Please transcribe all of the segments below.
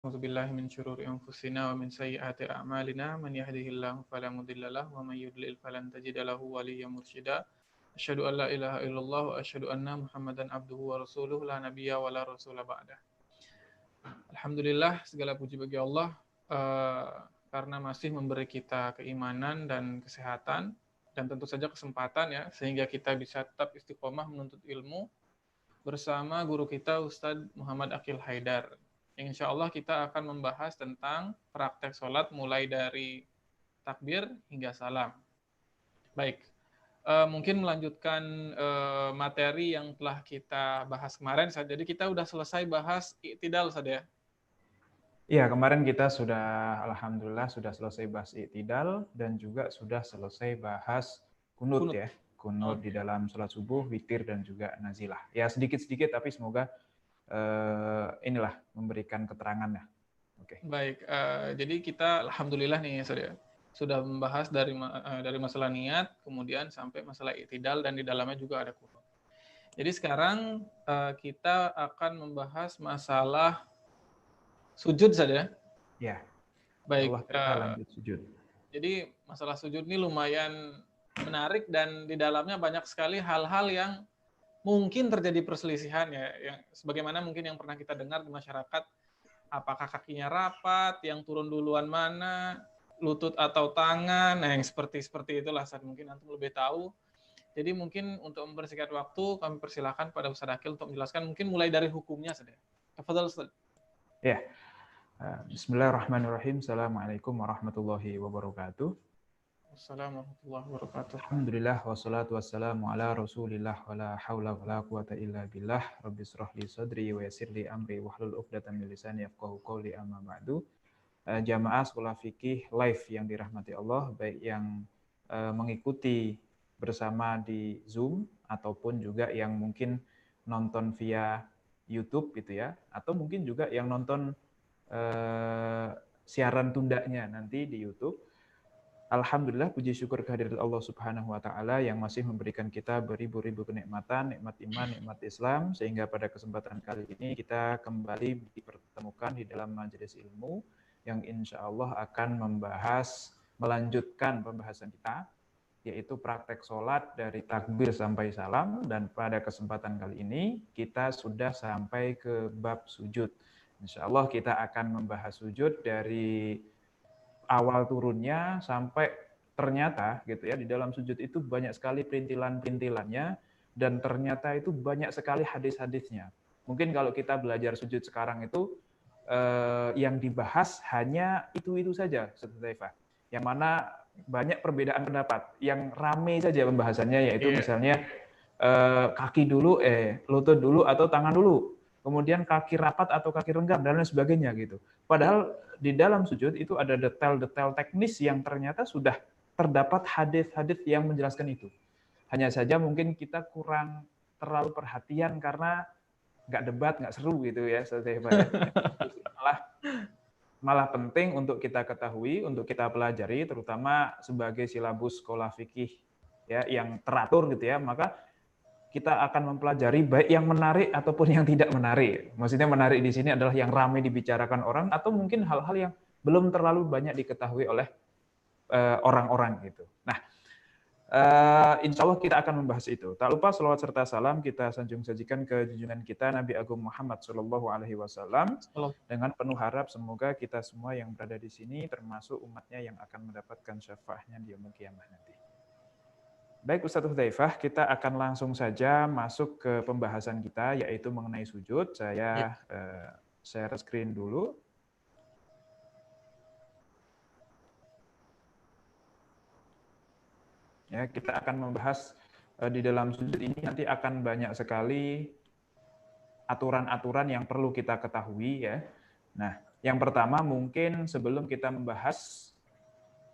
أعوذ بالله من شرور أنفسنا ومن سيئات أعمالنا من يهده الله فلا مضل له ومن يضلل فلن تجد له وليا مرشدا أشهد أن لا إله إلا الله وأشهد أن محمدا عبده ورسوله لا نبي ولا رسول بعده. Alhamdulillah, segala puji bagi Allah karena masih memberi kita keimanan dan kesehatan dan tentu saja kesempatan ya sehingga kita bisa tetap istiqomah menuntut ilmu bersama guru kita Ustadz Muhammad Aqil Haidar. Yang insya Allah kita akan membahas tentang praktek sholat mulai dari takbir hingga salam. Baik, mungkin melanjutkan materi yang telah kita bahas kemarin. Jadi kita sudah selesai bahas i'tidal saja. Iya, kemarin kita sudah, alhamdulillah sudah selesai bahas i'tidal dan juga sudah selesai bahas kunut ya. Kunut di dalam sholat subuh, witir dan juga nazilah. Ya sedikit-sedikit tapi semoga inilah memberikan keterangan ya. Oke. Baik, jadi kita alhamdulillah nih sudah membahas dari masalah niat, kemudian sampai masalah i'tidal dan di dalamnya juga ada kunut. Jadi sekarang kita akan membahas masalah sujud saja. Ya. Baik. Allah kita lanjut sujud. Jadi masalah sujud ini lumayan menarik dan di dalamnya banyak sekali hal-hal yang mungkin terjadi perselisihan ya, yang sebagaimana mungkin yang pernah kita dengar di masyarakat, apakah kakinya rapat, yang turun duluan mana, lutut atau tangan, nah yang seperti itulah saat mungkin antum lebih tahu. Jadi mungkin untuk mempersingkat waktu kami persilakan pada Ustaz Aqil untuk menjelaskan mungkin mulai dari hukumnya saja. Tafadhal Ustaz. Ya. Bismillahirrahmanirrahim. Assalamualaikum warahmatullahi wabarakatuh. Assalamualaikum warahmatullahi wabarakatuh. Alhamdulillah wassalatu wassalamu ala Rasulillah wala haula wala quwata illa billah. Rabbi shrah li sadri wa yassir li amri wahlul 'uqdatam min lisani yafqahu qawli amma ba'du. Jamaah sekolah fikih live yang dirahmati Allah, baik yang mengikuti bersama di Zoom ataupun juga yang mungkin nonton via YouTube gitu ya, atau mungkin juga yang nonton siaran tundanya nanti di YouTube. Alhamdulillah, puji syukur kehadirat Allah Subhanahu wa taala yang masih memberikan kita beribu-ribu kenikmatan, nikmat iman, nikmat Islam, sehingga pada kesempatan kali ini kita kembali dipertemukan di dalam majelis ilmu yang insya Allah akan melanjutkan pembahasan kita, yaitu praktek sholat dari takbir sampai salam, dan pada kesempatan kali ini kita sudah sampai ke bab sujud. Insya Allah kita akan membahas sujud dari awal turunnya sampai ternyata gitu ya, di dalam sujud itu banyak sekali perintilan-perintilannya dan ternyata itu banyak sekali hadis-hadisnya. Mungkin kalau kita belajar sujud sekarang itu yang dibahas hanya itu saja, Ustaz Hudzaifah. Yang mana banyak perbedaan pendapat. Yang rame saja pembahasannya yaitu misalnya kaki dulu, lutut dulu atau tangan dulu. Kemudian kaki rapat atau kaki renggang dan lain sebagainya gitu. Padahal di dalam sujud itu ada detail-detail teknis yang ternyata sudah terdapat hadis-hadis yang menjelaskan itu. Hanya saja mungkin kita kurang terlalu perhatian karena nggak debat, nggak seru gitu ya. Malah penting untuk kita ketahui, untuk kita pelajari, terutama sebagai silabus sekolah fikih ya yang teratur gitu ya. Maka kita akan mempelajari baik yang menarik ataupun yang tidak menarik. Maksudnya menarik di sini adalah yang ramai dibicarakan orang atau mungkin hal-hal yang belum terlalu banyak diketahui oleh orang-orang gitu. Nah, insya Allah kita akan membahas itu. Tak lupa selawat serta salam kita sanjung sajikan ke junjungan kita Nabi Agung Muhammad SAW dengan penuh harap semoga kita semua yang berada di sini termasuk umatnya yang akan mendapatkan syafaatnya di yaumul qiyamah nanti. Baik Ustaz Hudzaifah, kita akan langsung saja masuk ke pembahasan kita yaitu mengenai sujud. Saya share screen dulu. Ya, kita akan membahas di dalam sujud ini nanti akan banyak sekali aturan-aturan yang perlu kita ketahui ya. Nah, yang pertama mungkin sebelum kita membahas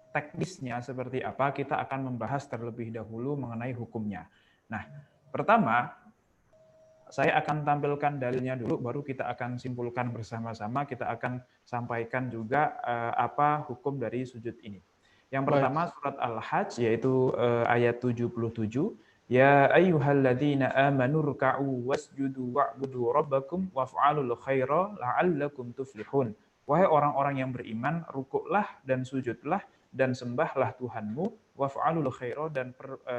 teknisnya seperti apa, kita akan membahas terlebih dahulu mengenai hukumnya. Nah, pertama, saya akan tampilkan dalilnya dulu, baru kita akan simpulkan bersama-sama, kita akan sampaikan juga apa hukum dari sujud ini. Yang pertama, surat Al-Hajj, yaitu ayat 77, Ya ayyuhalladzina amanu ruka'u wasjudu wa'budu rabbakum waf'alul khaira la'allakum tuflihun. Wahai orang-orang yang beriman, rukuklah dan sujudlah dan sembahlah Tuhanmu, waf'alul khaira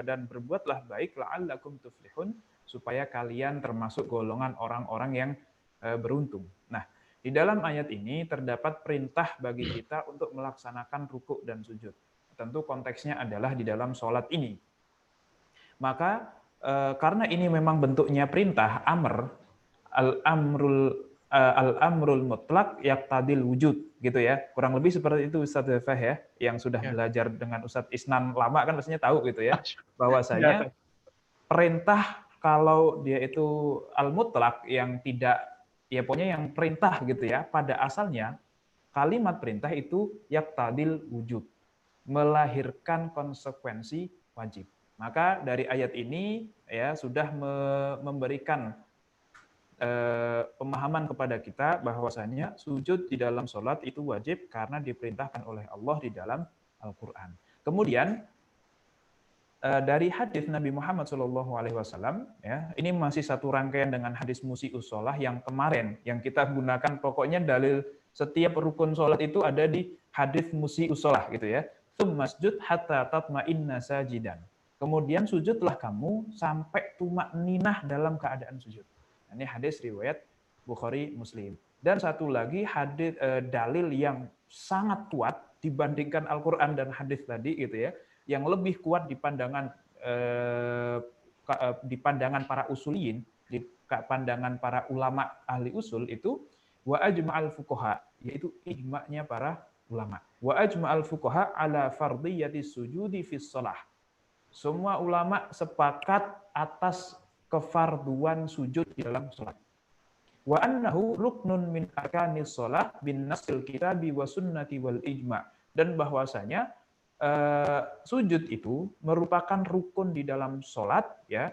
dan berbuatlah baik la'allakum tuflihun, supaya kalian termasuk golongan orang-orang yang beruntung. Nah, di dalam ayat ini terdapat perintah bagi kita untuk melaksanakan rukuk dan sujud. Tentu konteksnya adalah di dalam sholat ini. Maka karena ini memang bentuknya perintah, al-amrul mutlak yaqtadil wujud, gitu ya. Kurang lebih seperti itu Ustadz Defah ya, yang sudah belajar dengan Ustadz Isnan lama kan pastinya tahu gitu ya, bahwasanya perintah kalau dia itu al-mutlak yang tidak, ya pokoknya yang perintah gitu ya, pada asalnya kalimat perintah itu yaqtadil wujud, melahirkan konsekuensi wajib. Maka dari ayat ini ya sudah memberikan pemahaman kepada kita bahwasanya sujud di dalam sholat itu wajib karena diperintahkan oleh Allah di dalam Al-Quran. Kemudian dari hadis Nabi Muhammad SAW, ya, ini masih satu rangkaian dengan hadis musi'us sholah yang kemarin, yang kita gunakan pokoknya dalil setiap rukun sholat itu ada di hadis musi'us sholah gitu ya. Tsummasjud hatta tatma'inna sajidan. Kemudian sujudlah kamu sampai tumakninah dalam keadaan sujud. Ini hadis riwayat Bukhari Muslim. Dan satu lagi hadis dalil yang sangat kuat dibandingkan Al-Quran dan hadis tadi gitu ya, yang lebih kuat di pandangan para usuliyin, di pandangan para ulama ahli usul itu wa ajma'al fuqaha, yaitu ijma'nya para ulama. Wa ajma'al fuqaha ala fardiyati sujudi fis shalah. Semua ulama sepakat atas kefarduan sujud di dalam salat. Wa annahu ruknun min arkanis shalah bin nasil kitabi wa sunnati wal ijma'. Dan bahwasanya sujud itu merupakan rukun di dalam salat ya,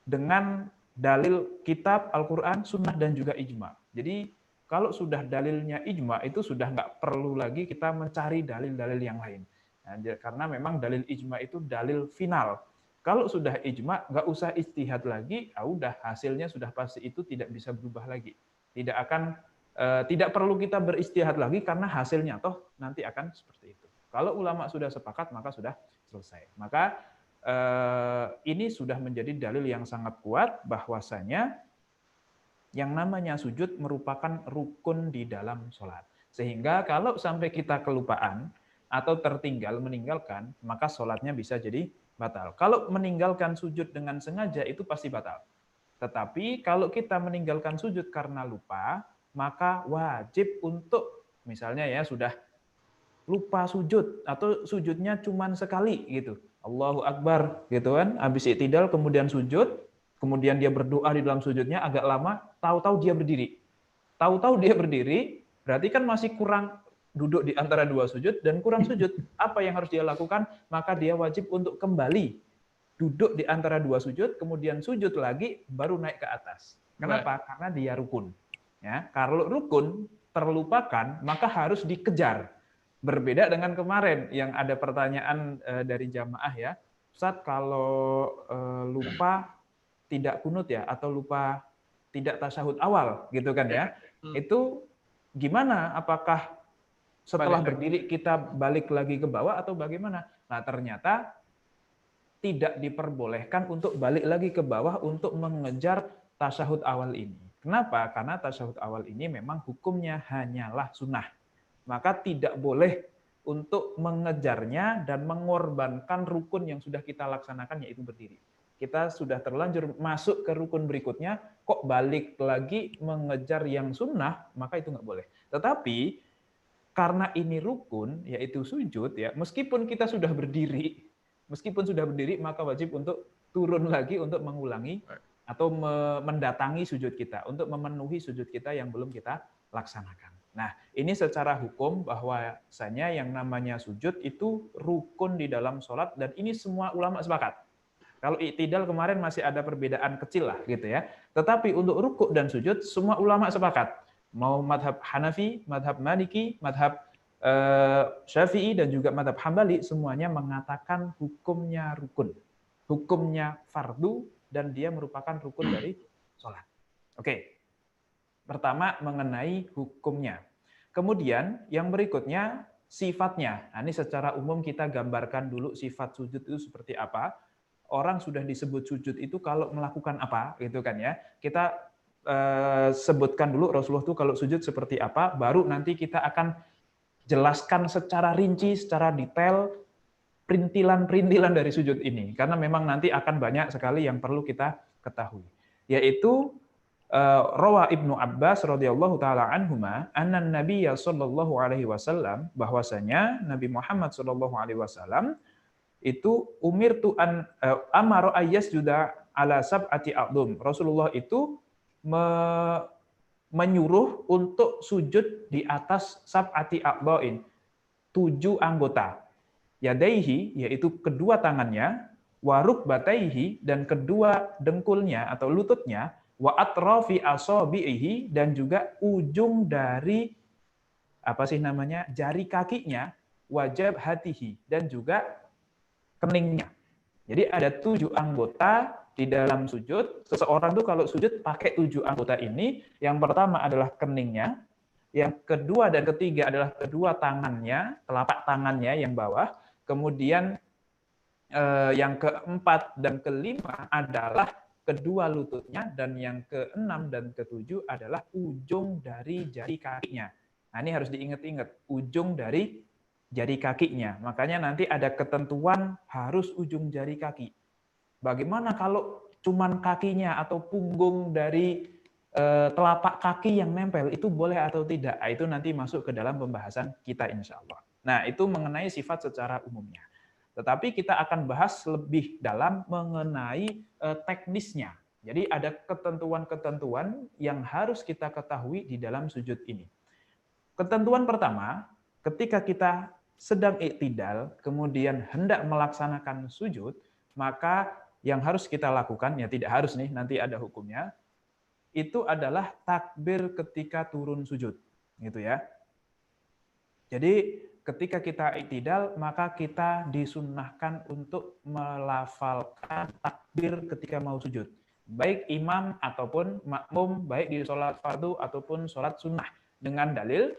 dengan dalil kitab Al-Qur'an, sunnah dan juga ijma'. Jadi kalau sudah dalilnya ijma' itu sudah nggak perlu lagi kita mencari dalil-dalil yang lain. Nah, karena memang dalil ijma' itu dalil final. Kalau sudah ijma', nggak usah ijtihad lagi, ya udah hasilnya sudah pasti itu tidak bisa berubah lagi. Tidak perlu kita beristihad lagi karena hasilnya toh nanti akan seperti itu. Kalau ulama sudah sepakat maka sudah selesai. Maka ini sudah menjadi dalil yang sangat kuat bahwasanya yang namanya sujud merupakan rukun di dalam sholat. Sehingga kalau sampai kita kelupaan atau tertinggal, meninggalkan, maka sholatnya bisa jadi batal. Kalau meninggalkan sujud dengan sengaja itu pasti batal. Tetapi kalau kita meninggalkan sujud karena lupa, maka wajib untuk misalnya ya sudah lupa sujud atau sujudnya cuma sekali gitu. Allahu Akbar gitu kan, habis i'tidal kemudian sujud, kemudian dia berdoa di dalam sujudnya agak lama, tahu-tahu dia berdiri. Tahu-tahu dia berdiri, berarti kan masih kurang duduk di antara dua sujud dan kurang sujud. Apa yang harus dia lakukan? Maka dia wajib untuk kembali duduk di antara dua sujud, kemudian sujud lagi, baru naik ke atas. Kenapa? Karena dia rukun. Ya, kalau rukun terlupakan, maka harus dikejar. Berbeda dengan kemarin yang ada pertanyaan dari jamaah ya, Ustaz kalau lupa tidak kunut ya, atau lupa tidak tasyahud awal gitu kan ya, itu gimana? Apakah setelah berdiri kita balik lagi ke bawah atau bagaimana? Nah ternyata tidak diperbolehkan untuk balik lagi ke bawah untuk mengejar tasyahud awal ini. Kenapa? Karena tasyahud awal ini memang hukumnya hanyalah sunnah. Maka tidak boleh untuk mengejarnya dan mengorbankan rukun yang sudah kita laksanakan, yaitu berdiri. Kita sudah terlanjur masuk ke rukun berikutnya, kok balik lagi mengejar yang sunnah, maka itu nggak boleh. Tetapi karena ini rukun, yaitu sujud, ya meskipun kita sudah berdiri, maka wajib untuk turun lagi untuk mengulangi atau mendatangi sujud kita, untuk memenuhi sujud kita yang belum kita laksanakan. Nah, ini secara hukum bahwasanya yang namanya sujud itu rukun di dalam sholat, dan ini semua ulama sepakat. Kalau i'tidal kemarin masih ada perbedaan kecil lah gitu ya. Tetapi untuk rukuk dan sujud semua ulama sepakat. Mau madhab Hanafi, madhab Maliki, madhab Syafi'i dan juga madhab Hambali, semuanya mengatakan hukumnya rukun. Hukumnya fardu dan dia merupakan rukun dari sholat. Oke. Pertama mengenai hukumnya. Kemudian yang berikutnya sifatnya. Nah, ini secara umum kita gambarkan dulu sifat sujud itu seperti apa. Orang sudah disebut sujud itu kalau melakukan apa, gitu kan ya. Kita sebutkan dulu Rasulullah itu kalau sujud seperti apa, baru nanti kita akan jelaskan secara rinci, secara detail perintilan-perintilan dari sujud ini. Karena memang nanti akan banyak sekali yang perlu kita ketahui. Yaitu rawa Ibnu Abbas radhiyallahu taala anhuma anna Nabiyya sallallahu alaihi wasallam, bahwasanya Nabi Muhammad sallallahu alaihi wasallam itu umirtu an amara ayyasjuda ala sab'ati a'dhum. Rasulullah itu menyuruh untuk sujud di atas sab'ati a'dhain, 7 anggota. Yadaihi, yaitu kedua tangannya, wa rukbataihi, dan kedua dengkulnya atau lututnya, wa atrafi asabihi, dan juga ujung dari jari kakinya, wajab hatihi, dan juga keningnya. Jadi ada 7 anggota di dalam sujud. Seseorang tuh kalau sujud pakai 7 anggota ini. Yang pertama adalah keningnya, yang kedua dan ketiga adalah kedua tangannya, telapak tangannya yang bawah. Kemudian yang keempat dan kelima adalah kedua lututnya, dan yang keenam dan ketujuh adalah ujung dari jari kakinya. Nah, ini harus diingat-ingat, ujung dari jari kakinya. Makanya nanti ada ketentuan harus ujung jari kaki. Bagaimana kalau cuman kakinya atau punggung dari telapak kaki yang nempel, itu boleh atau tidak? Nah, itu nanti masuk ke dalam pembahasan kita insya Allah. Nah, itu mengenai sifat secara umumnya. Tetapi kita akan bahas lebih dalam mengenai teknisnya. Jadi ada ketentuan-ketentuan yang harus kita ketahui di dalam sujud ini. Ketentuan pertama, ketika kita sedang iktidal, kemudian hendak melaksanakan sujud, maka yang harus kita lakukan, ya tidak harus nih, nanti ada hukumnya, itu adalah takbir ketika turun sujud. Gitu ya. Jadi ketika kita iktidal, maka kita disunnahkan untuk melafalkan takbir ketika mau sujud. Baik imam ataupun makmum, baik di sholat fardu ataupun sholat sunnah. Dengan dalil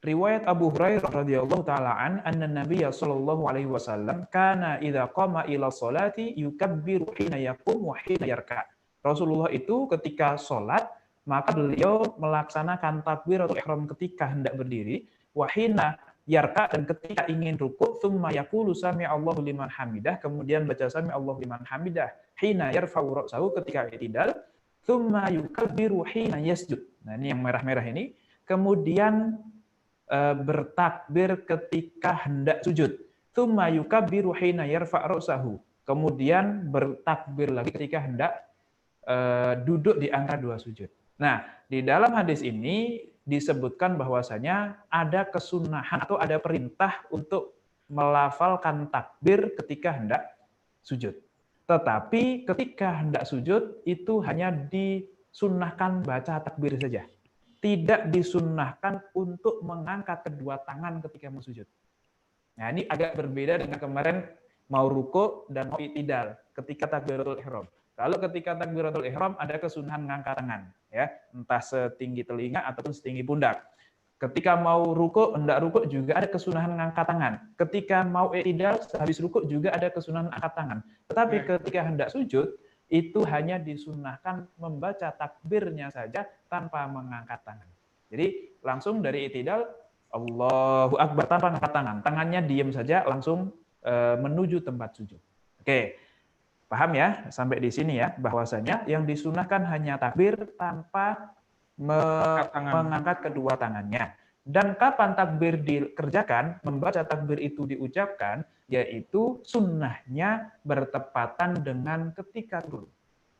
riwayat Abu Hurairah radhiyallahu taala anna Nabiyya sallallahu alaihi wasallam kana idza qama ila sholati yukabbiru hina yaqum wa hina yarka. Rasulullah itu ketika sholat, maka beliau melaksanakan takbiratul ihram ketika hendak berdiri, wa hina yarka, dan ketika ingin rukuk, tsumma yaqulu sami'allahu liman hamidah, kemudian baca sami'allahu liman hamidah, hina yarfa'u ra'sahu ketika i'tidal, tsumma yukabbiru hina yasjud. Nah, ini yang merah-merah ini. Kemudian bertakbir ketika hendak sujud. Tsumma yukabbiru hina yarfa' ra'sahu. Kemudian bertakbir lagi ketika hendak duduk di antara 2 sujud. Nah, di dalam hadis ini disebutkan bahwasanya ada kesunahan atau ada perintah untuk melafalkan takbir ketika hendak sujud. Tetapi ketika hendak sujud itu hanya disunnahkan baca takbir saja. Tidak disunnahkan untuk mengangkat kedua tangan ketika mau sujud. Nah, ini agak berbeda dengan kemarin mau ruku dan mau i'tidal ketika takbiratul ihram. Kalau ketika takbiratul ihram ada kesunahan mengangkat tangan, ya, entah setinggi telinga ataupun setinggi pundak. Ketika mau ruku, hendak ruku juga ada kesunahan mengangkat tangan. Ketika mau i'tidal, habis ruku juga ada kesunahan angkat tangan. Tetapi ketika hendak sujud, itu hanya disunahkan membaca takbirnya saja tanpa mengangkat tangan. Jadi langsung dari i'tidal, Allahu Akbar tanpa mengangkat tangan. Tangannya diam saja, langsung menuju tempat sujud. Oke. Paham ya sampai di sini ya, bahwasanya yang disunahkan hanya takbir tanpa mengangkat kedua tangannya. Dan kapan takbir dikerjakan, membaca takbir itu diucapkan, yaitu sunnahnya bertepatan dengan ketika turun.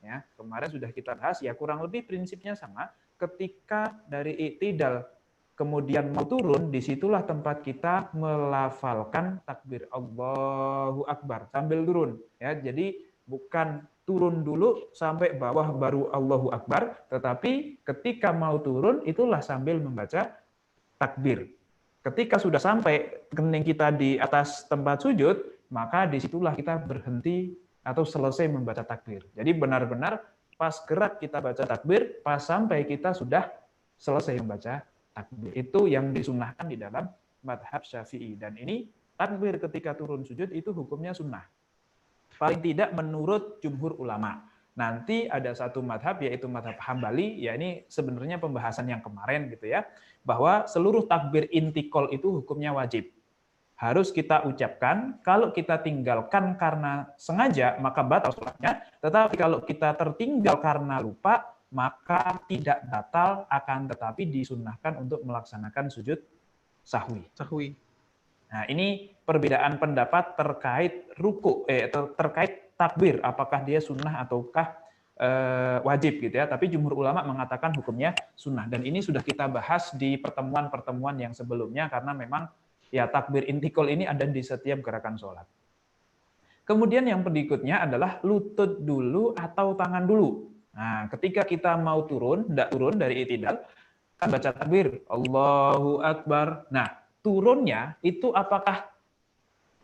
Ya, kemarin sudah kita bahas, ya kurang lebih prinsipnya sama. Ketika dari i'tidal kemudian mau turun, disitulah tempat kita melafalkan takbir Allahu Akbar sambil turun. Ya, jadi bukan turun dulu sampai bawah baru Allahu Akbar, tetapi ketika mau turun itulah sambil membaca takbir. Ketika sudah sampai kening kita di atas tempat sujud, maka disitulah kita berhenti atau selesai membaca takbir. Jadi benar-benar pas gerak kita baca takbir, pas sampai kita sudah selesai membaca takbir. Itu yang disunnahkan di dalam madhab Syafi'i. Dan ini takbir ketika turun sujud itu hukumnya sunnah. Paling tidak menurut jumhur ulama. Nanti ada satu madhab, yaitu madhab Hambali, ya ini sebenarnya pembahasan yang kemarin gitu ya, bahwa seluruh takbir intikal itu hukumnya wajib. Harus kita ucapkan, kalau kita tinggalkan karena sengaja, maka batal sholatnya, tetapi kalau kita tertinggal karena lupa, maka tidak batal, akan tetapi disunnahkan untuk melaksanakan sujud sahwi. Nah, ini perbedaan pendapat terkait ruku, terkait takbir, apakah dia sunnah ataukah wajib gitu ya. Tapi jumhur ulama mengatakan hukumnya sunnah. Dan ini sudah kita bahas di pertemuan-pertemuan yang sebelumnya, karena memang ya takbir intikal ini ada di setiap gerakan sholat. Kemudian yang berikutnya adalah lutut dulu atau tangan dulu. Nah, ketika kita mau turun, tidak turun dari i'tidal, kan baca takbir, Allahu Akbar. Nah, turunnya itu apakah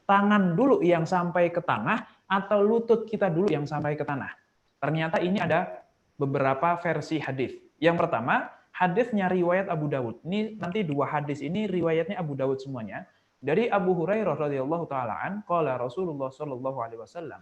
tangan dulu yang sampai ke tanah atau lutut kita dulu yang sampai ke tanah? Ternyata ini ada beberapa versi hadis. Yang pertama, hadisnya riwayat Abu Dawud. Ini nanti dua hadis ini riwayatnya Abu Dawud semuanya. Dari Abu Hurairah radhiyallahu taala an, qala Rasulullah sallallahu alaihi wasallam,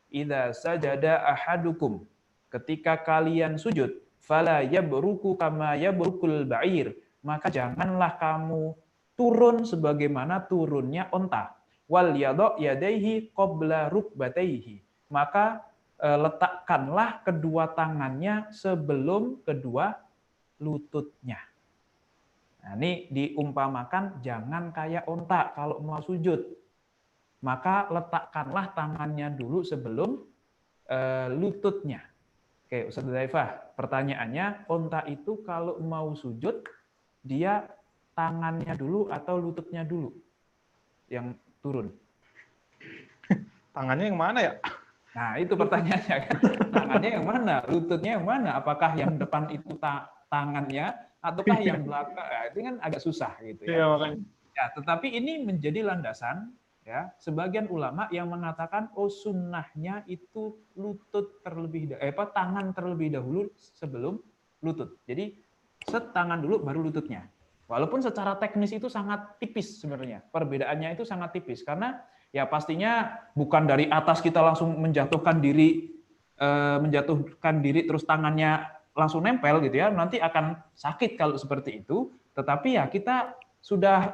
"Idza sajada ahadukum," ketika kalian sujud, "fala yabruku kama yabrukul ba'ir," maka janganlah kamu turun sebagaimana turunnya onta. Wal yadha yadaihi qabla rukbataihi, maka letakkanlah kedua tangannya sebelum kedua lututnya. Nah, ini diumpamakan jangan kayak onta kalau mau sujud. Maka letakkanlah tangannya dulu sebelum lututnya. Oke, Ustaz Zaifah, pertanyaannya, onta itu kalau mau sujud, dia tangannya dulu atau lututnya dulu yang turun? Tangannya yang mana ya? Nah, itu pertanyaannya kan. Tangannya yang mana? Lututnya yang mana? Apakah yang depan itu tangannya ataukah yang belakang? Nah, itu kan agak susah gitu ya. Iya, makanya. Ya, tetapi ini menjadi landasan ya sebagian ulama yang mengatakan oh sunnahnya itu lutut terlebih tangan terlebih dahulu sebelum lutut. Jadi tangan dulu baru lututnya. Walaupun secara teknis itu sangat tipis sebenarnya. Perbedaannya itu sangat tipis karena ya pastinya bukan dari atas kita langsung menjatuhkan diri terus tangannya langsung nempel gitu ya. Nanti akan sakit kalau seperti itu. Tetapi ya kita sudah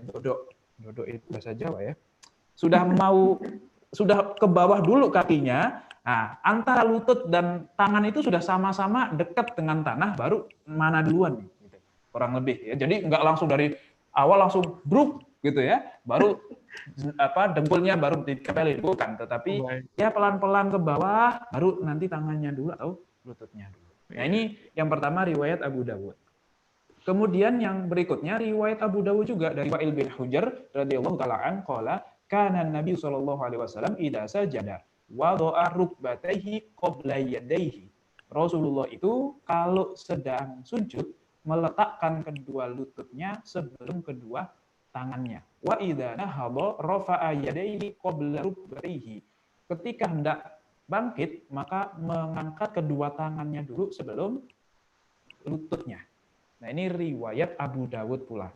dodok itu bahasa Jawa ya. Sudah ke bawah dulu kakinya. Nah, antara lutut dan tangan itu sudah sama-sama dekat dengan tanah, baru mana duluan nih, gitu. Kurang lebih ya. Jadi nggak langsung dari awal langsung bruk gitu ya, baru dengkulnya baru ditempelin, bukan, tetapi ya pelan-pelan ke bawah, baru nanti tangannya dulu atau lututnya dulu. Nah, ini yang pertama riwayat Abu Dawud. Kemudian yang berikutnya riwayat Abu Dawud juga dari Wa'il bin Hujr radhiyallahu taala an qala kana Nabi sallallahu alaihi wasallam idza sajada wada'a rukbatayhi qabla yadayhi. Rasulullah itu kalau sedang sujud meletakkan kedua lututnya sebelum kedua tangannya. Wa idza nahadha rafa'a yadayhi qabla rukbatayhi. Ketika hendak bangkit maka mengangkat kedua tangannya dulu sebelum lututnya. Nah, ini riwayat Abu Dawud pula.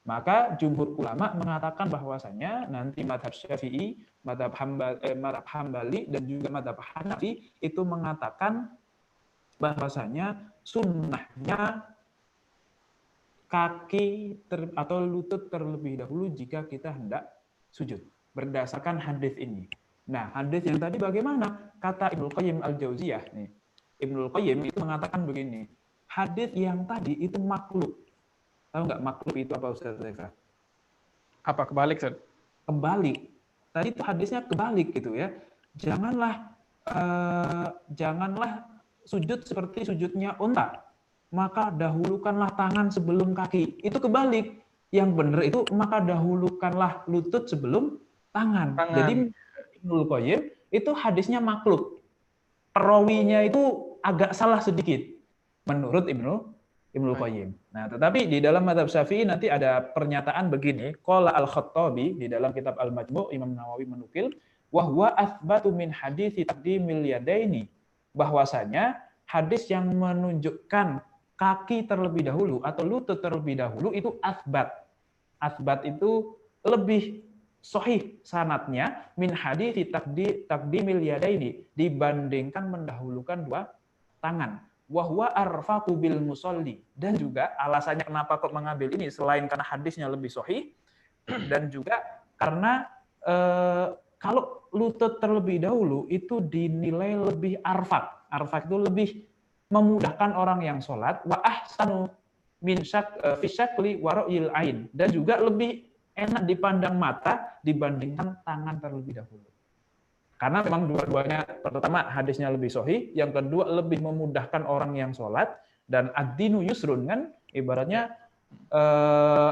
Maka jumhur ulama mengatakan bahwasanya nanti madhab Syafi'i, madhab Hambali, dan juga madhab Hanafi itu mengatakan bahwasanya sunnahnya kaki atau lutut terlebih dahulu jika kita hendak sujud. Berdasarkan hadis ini. Nah, hadis yang tadi bagaimana? Kata Ibnu Qayyim al-Jauziyah nih. Ibnu Qayyim itu mengatakan begini. Hadis yang tadi itu maklub. Tahu nggak maklub itu apa, Ustaz Zaifah? Apa kebalik, Ustaz? Kebalik. Tadi itu hadisnya kebalik gitu ya. Janganlah sujud seperti sujudnya unta. Maka dahulukanlah tangan sebelum kaki. Itu kebalik. Yang benar itu maka dahulukanlah lutut sebelum tangan. Jadi Ibnu Qayyim itu hadisnya maklub. Perawinya itu agak salah sedikit menurut Ibnu Qayyim. Nah, tetapi di dalam mazhab Syafi'i nanti ada pernyataan begini, qala Al-Khattabi di dalam kitab Al-Majmu' Imam Nawawi menukil, wa huwa atsbatu min hadits taqdimil yadaini, bahwasanya hadis yang menunjukkan kaki terlebih dahulu atau lutut terlebih dahulu itu asbat. Asbat itu lebih sahih sanatnya min hadits taqdimil yadaini, dibandingkan mendahulukan dua tangan. Wahwa arfaqu bil musolli, dan juga alasannya kenapa kok mengambil ini selain karena hadisnya lebih sahih dan juga karena kalau lutut terlebih dahulu itu dinilai lebih arfak. Arfak itu lebih memudahkan orang yang sholat. Wa ahsanu min fisyakli waro'il ain, dan juga lebih enak dipandang mata dibandingkan tangan terlebih dahulu. Karena memang dua-duanya, pertama hadisnya lebih sahih, yang kedua lebih memudahkan orang yang sholat, dan ad-dinu yusrun, kan ibaratnya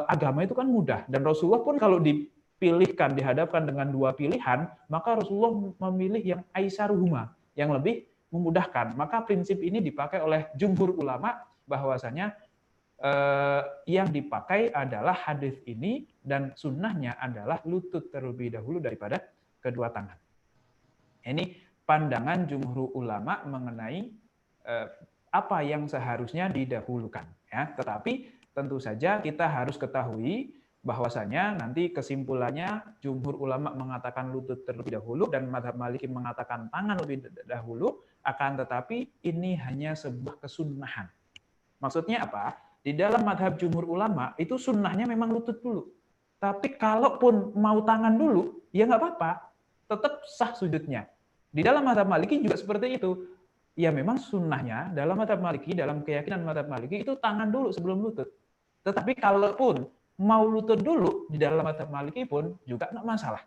agama itu kan mudah, dan Rasulullah pun kalau dipilihkan, dihadapkan dengan dua pilihan, maka Rasulullah memilih yang aisaruhuma, yang lebih memudahkan. Maka prinsip ini dipakai oleh jumhur ulama bahwasanya yang dipakai adalah hadis ini, dan sunnahnya adalah lutut terlebih dahulu daripada kedua tangan. Ini pandangan jumhur ulama mengenai apa yang seharusnya didahulukan. Ya. Tetapi tentu saja kita harus ketahui bahwasanya nanti kesimpulannya jumhur ulama mengatakan lutut terlebih dahulu dan mazhab Maliki mengatakan tangan lebih dahulu, akan tetapi ini hanya sebuah kesunnahan. Maksudnya apa? Di dalam mazhab jumhur ulama itu sunnahnya memang lutut dulu. Tapi kalaupun mau tangan dulu, ya nggak apa-apa, tetap sah sujudnya. Di dalam mazhab Maliki juga seperti itu. Ya memang sunnahnya dalam mazhab Maliki, dalam keyakinan mazhab Maliki itu tangan dulu sebelum lutut. Tetapi kalaupun mau lutut dulu di dalam mazhab Maliki pun juga nggak masalah.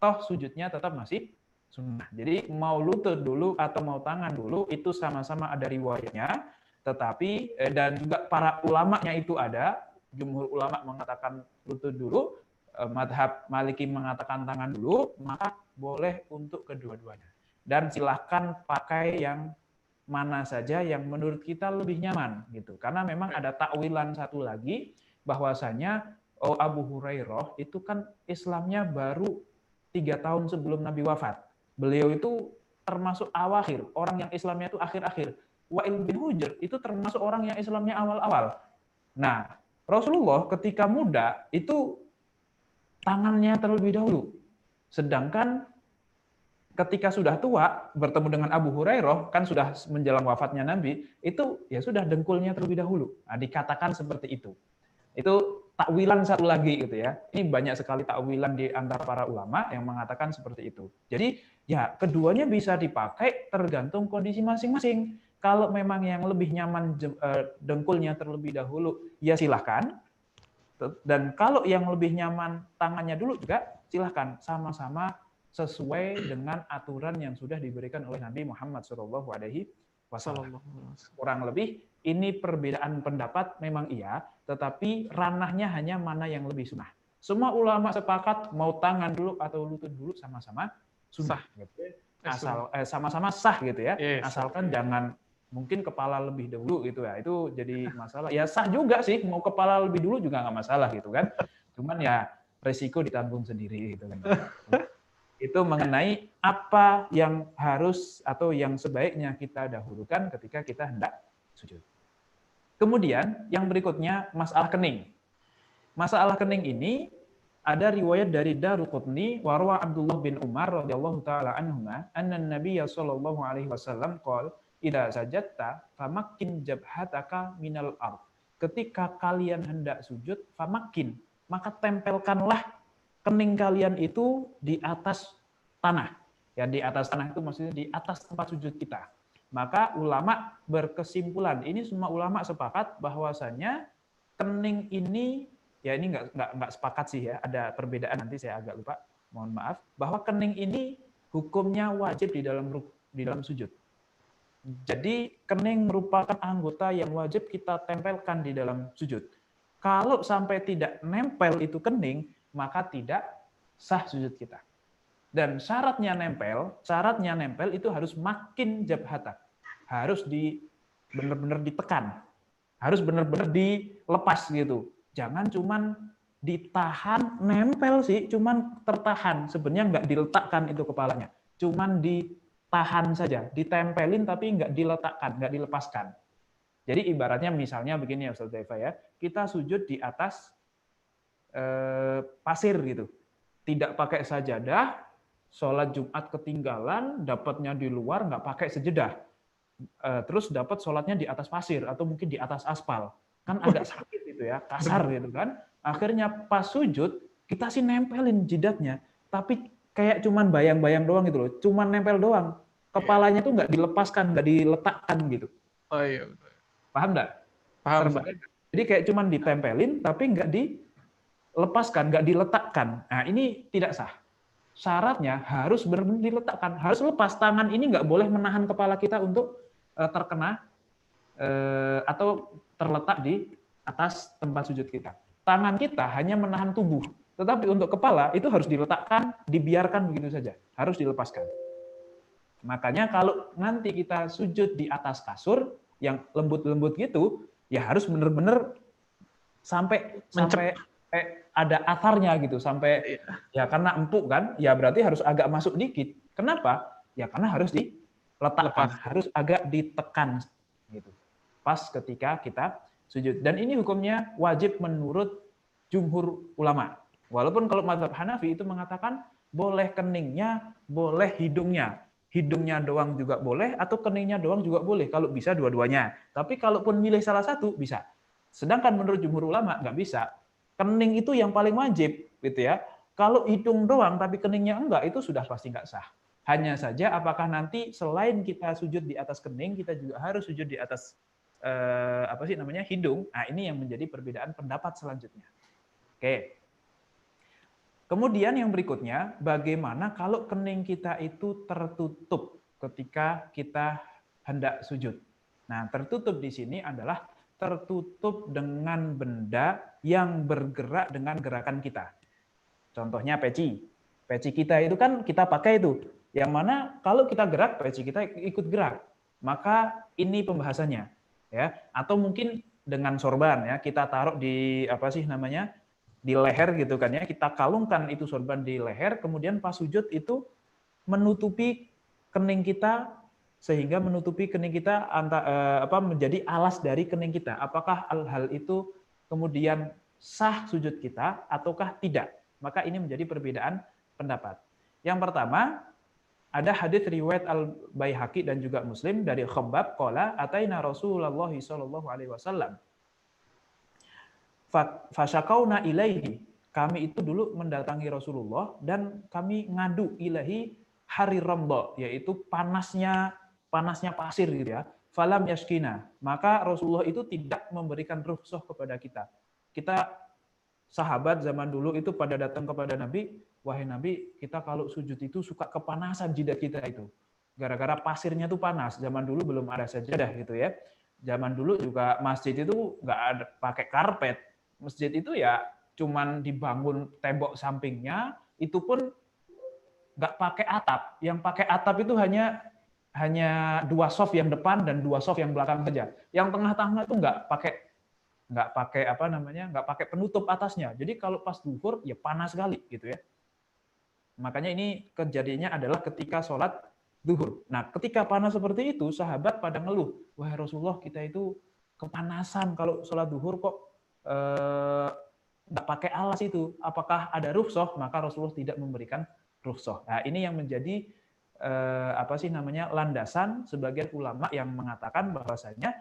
Toh sujudnya tetap masih sunnah. Jadi mau lutut dulu atau mau tangan dulu itu sama-sama ada riwayatnya. Tetapi dan juga para ulamanya itu ada, jumhur ulama mengatakan lutut dulu, mazhab Maliki mengatakan tangan dulu, maka boleh untuk kedua-duanya. Dan silahkan pakai yang mana saja yang menurut kita lebih nyaman gitu. Karena memang ada takwilan satu lagi bahwasanya Abu Hurairah itu kan Islamnya baru 3 tahun sebelum Nabi wafat. Beliau itu termasuk awakhir, orang yang Islamnya itu akhir-akhir. Wa'il bin Hujr itu termasuk orang yang Islamnya awal-awal. Nah, Rasulullah ketika muda itu tangannya terlebih dahulu. Sedangkan ketika sudah tua bertemu dengan Abu Hurairah, kan sudah menjelang wafatnya Nabi, itu ya sudah dengkulnya terlebih dahulu. Nah, dikatakan seperti itu. Itu takwilan satu lagi gitu ya. Ini banyak sekali takwilan di antara para ulama yang mengatakan seperti itu. Jadi ya keduanya bisa dipakai tergantung kondisi masing-masing. Kalau memang yang lebih nyaman dengkulnya terlebih dahulu, ya silahkan. Dan kalau yang lebih nyaman tangannya dulu juga, silahkan. Sama-sama sesuai dengan aturan yang sudah diberikan oleh Nabi Muhammad SAW. Kurang lebih, ini perbedaan pendapat memang iya, tetapi ranahnya hanya mana yang lebih sunnah. Semua ulama sepakat mau tangan dulu atau lutut dulu sama-sama sunnah. Asal sama-sama sah gitu ya. Asalkan jangan mungkin kepala lebih dahulu gitu ya, itu jadi masalah. Ya sah juga sih, mau kepala lebih dulu juga nggak masalah gitu kan. Cuman ya resiko ditanggung sendiri gitu kan. Itu mengenai apa yang harus atau yang sebaiknya kita dahulukan ketika kita hendak sujud. Kemudian yang berikutnya masalah kening. Masalah kening ini ada riwayat dari Daruqutni warwa Abdullah bin Umar radhiyallahu taala anhuma anna Nabiy sallallahu alaihi wasallam qala idza sajadta famakkin jabhataka minal ard. Ketika kalian hendak sujud, famakkin, maka tempelkanlah kening kalian itu di atas tanah. Ya, di atas tanah itu maksudnya di atas tempat sujud kita. Maka ulama berkesimpulan, ini semua ulama sepakat bahwasanya kening ini, ya ini nggak sepakat sih ya, ada perbedaan nanti saya agak lupa, mohon maaf, bahwa kening ini hukumnya wajib di dalam sujud. Jadi kening merupakan anggota yang wajib kita tempelkan di dalam sujud. Kalau sampai tidak nempel itu kening, maka tidak sah sujud kita. Dan syaratnya nempel itu harus makin jabhatak. Harus benar-benar ditekan. Harus benar-benar dilepas gitu. Jangan cuman ditahan, nempel sih, cuman tertahan. Sebenarnya nggak diletakkan itu kepalanya. Cuman ditahan saja, ditempelin tapi nggak diletakkan, nggak dilepaskan. Jadi ibaratnya misalnya begini ya Ustaz Daifa ya, kita sujud di atas pasir gitu. Tidak pakai sajadah, sholat Jumat ketinggalan, dapatnya di luar, nggak pakai sejadah. Terus dapat sholatnya di atas pasir atau mungkin di atas aspal. Kan agak sakit itu ya, kasar gitu kan. Akhirnya pas sujud, kita sih nempelin jidatnya, tapi kayak cuman bayang-bayang doang gitu loh, cuman nempel doang. Kepalanya tuh nggak dilepaskan, nggak diletakkan gitu. Oh iya, betul. Paham nggak? Paham. Terbayang. Jadi kayak cuman ditempelin, tapi nggak dilepaskan, nggak diletakkan. Nah ini tidak sah. Syaratnya harus benar-benar diletakkan, harus lepas. Tangan ini nggak boleh menahan kepala kita untuk terkena atau terletak di atas tempat sujud kita. Tangan kita hanya menahan tubuh, tetapi untuk kepala itu harus diletakkan, dibiarkan begitu saja, harus dilepaskan. Makanya kalau nanti kita sujud di atas kasur yang lembut-lembut gitu, ya harus benar-benar sampai ada atarnya gitu, sampai ya karena empuk kan, ya berarti harus agak masuk dikit. Kenapa? Ya karena harus diletakkan, harus agak ditekan gitu. Pas ketika kita sujud. Dan ini hukumnya wajib menurut jumhur ulama. Walaupun kalau mazhab Hanafi itu mengatakan boleh keningnya, boleh hidungnya. Hidungnya doang juga boleh, atau keningnya doang juga boleh. Kalau bisa dua-duanya. Tapi kalaupun milih salah satu, bisa. Sedangkan menurut jumhur ulama, nggak bisa. Kening itu yang paling wajib, gitu ya. Kalau hidung doang, tapi keningnya enggak, itu sudah pasti nggak sah. Hanya saja apakah nanti selain kita sujud di atas kening, kita juga harus sujud di atas hidung. Nah, ini yang menjadi perbedaan pendapat selanjutnya. Oke. Kemudian yang berikutnya, bagaimana kalau kening kita itu tertutup ketika kita hendak sujud. Nah, tertutup di sini adalah tertutup dengan benda yang bergerak dengan gerakan kita. Contohnya peci. Peci kita itu kan kita pakai itu. Yang mana kalau kita gerak, peci kita ikut gerak. Maka ini pembahasannya. Ya, atau mungkin dengan sorban ya, kita taruh di di leher gitu kan ya, kita kalungkan itu sorban di leher, kemudian pas sujud itu menutupi kening kita, sehingga menutupi kening kita menjadi alas dari kening kita. Apakah hal itu kemudian sah sujud kita ataukah tidak? Maka ini menjadi perbedaan pendapat. Yang pertama, ada hadis riwayat Al-Baihaqi dan juga Muslim dari Khabbab qala ataina Rasulullah sallallahu alaihi wasallam fasyakauna ilaihi, kami itu dulu mendatangi Rasulullah dan kami ngadu ilahi hari Ramdha, yaitu panasnya pasir gitu ya. Falam yaskina, maka Rasulullah itu tidak memberikan rukhsah kepada kita. Kita sahabat zaman dulu itu pada datang kepada Nabi, wahai Nabi, kita kalau sujud itu suka kepanasan jidat kita itu. Gara-gara pasirnya tuh panas. Zaman dulu belum ada sajadah gitu ya. Zaman dulu juga masjid itu nggak ada pakai karpet. Masjid itu ya cuman dibangun tembok sampingnya, itu pun nggak pakai atap. Yang pakai atap itu hanya 2 soft yang depan dan 2 soft yang belakang saja. Yang tengah-tengah itu nggak pakai penutup atasnya. Jadi kalau pas zuhur ya panas sekali gitu ya. Makanya ini kejadiannya adalah ketika sholat zuhur. Nah, ketika panas seperti itu, sahabat pada ngeluh, wahai Rasulullah, kita itu kepanasan kalau sholat zuhur kok nggak pakai alas itu, apakah ada rukhsah? Maka Rasulullah tidak memberikan rukhsah. Nah, ini yang menjadi landasan sebagian ulama yang mengatakan bahwasanya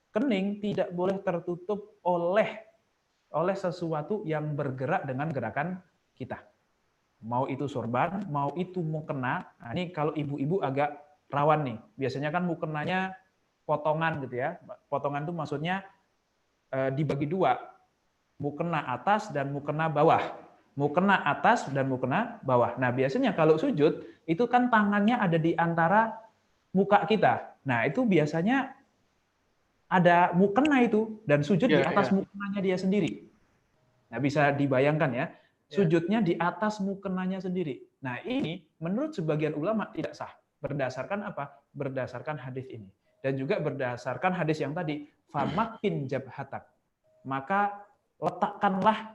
kening tidak boleh tertutup oleh sesuatu yang bergerak dengan gerakan kita. Mau itu sorban, mau itu mukena. Nah, ini kalau ibu-ibu agak rawan nih. Biasanya kan mukenanya potongan gitu ya. Potongan itu maksudnya dibagi 2, mukena atas dan mukena bawah. Mukena atas dan mukena bawah. Nah, biasanya kalau sujud itu kan tangannya ada di antara muka kita. Nah, itu biasanya ada mukena itu dan sujud di atas mukenanya dia sendiri. Nah, bisa dibayangkan ya, sujudnya di atas mukenanya sendiri. Nah, ini menurut sebagian ulama tidak sah. Berdasarkan apa? Berdasarkan hadis ini. Dan juga berdasarkan hadis yang tadi, famakin jabhatak, maka letakkanlah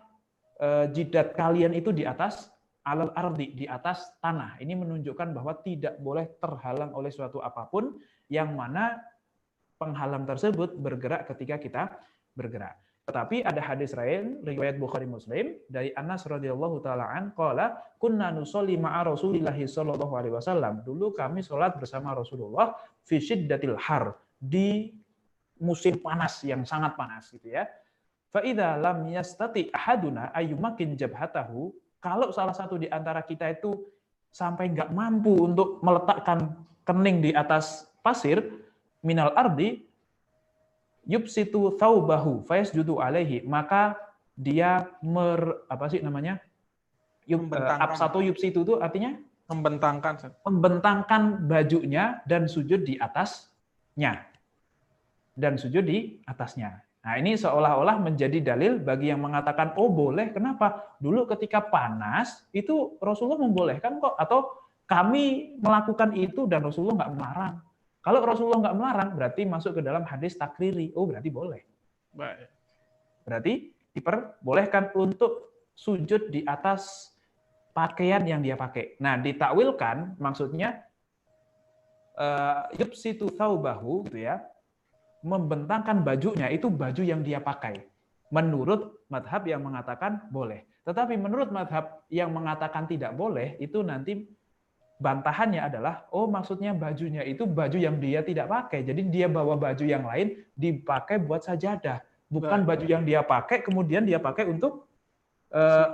jidat kalian itu di atas alal ardi, di atas tanah. Ini menunjukkan bahwa tidak boleh terhalang oleh suatu apapun yang mana penghalang tersebut bergerak ketika kita bergerak. Tetapi ada hadis lain riwayat Bukhari Muslim dari Anas radhiyallahu taala an qala kunna nusolli ma'a Rasulillah sallallahu alaihi wasallam. Dulu kami sholat bersama Rasulullah fi syiddatil har, di musim panas yang sangat panas gitu ya. Fa idza lam yastati ahaduna ayyumakin jabhatahu, kalau salah satu di antara kita itu sampai nggak mampu untuk meletakkan kening di atas pasir minal ardi, yubsitu thawbahu fayasjudu alaihi, maka dia absatu yubsitu itu artinya membentangkan bajunya dan sujud di atasnya. Nah, ini seolah-olah menjadi dalil bagi yang mengatakan, oh boleh, kenapa? Dulu ketika panas, itu Rasulullah membolehkan kok, atau kami melakukan itu dan Rasulullah nggak melarang. Kalau Rasulullah nggak melarang, berarti masuk ke dalam hadis takriri. Oh, berarti boleh. Baik. Berarti diperbolehkan untuk sujud di atas pakaian yang dia pakai. Nah, ditakwilkan maksudnya yubsitu thawbahu, gitu ya, membentangkan bajunya, itu baju yang dia pakai. Menurut madhab yang mengatakan boleh. Tetapi menurut madhab yang mengatakan tidak boleh, itu nanti bantahannya adalah, oh maksudnya bajunya itu baju yang dia tidak pakai. Jadi dia bawa baju yang lain dipakai buat sajadah. Bukan baju yang dia pakai, kemudian dia pakai untuk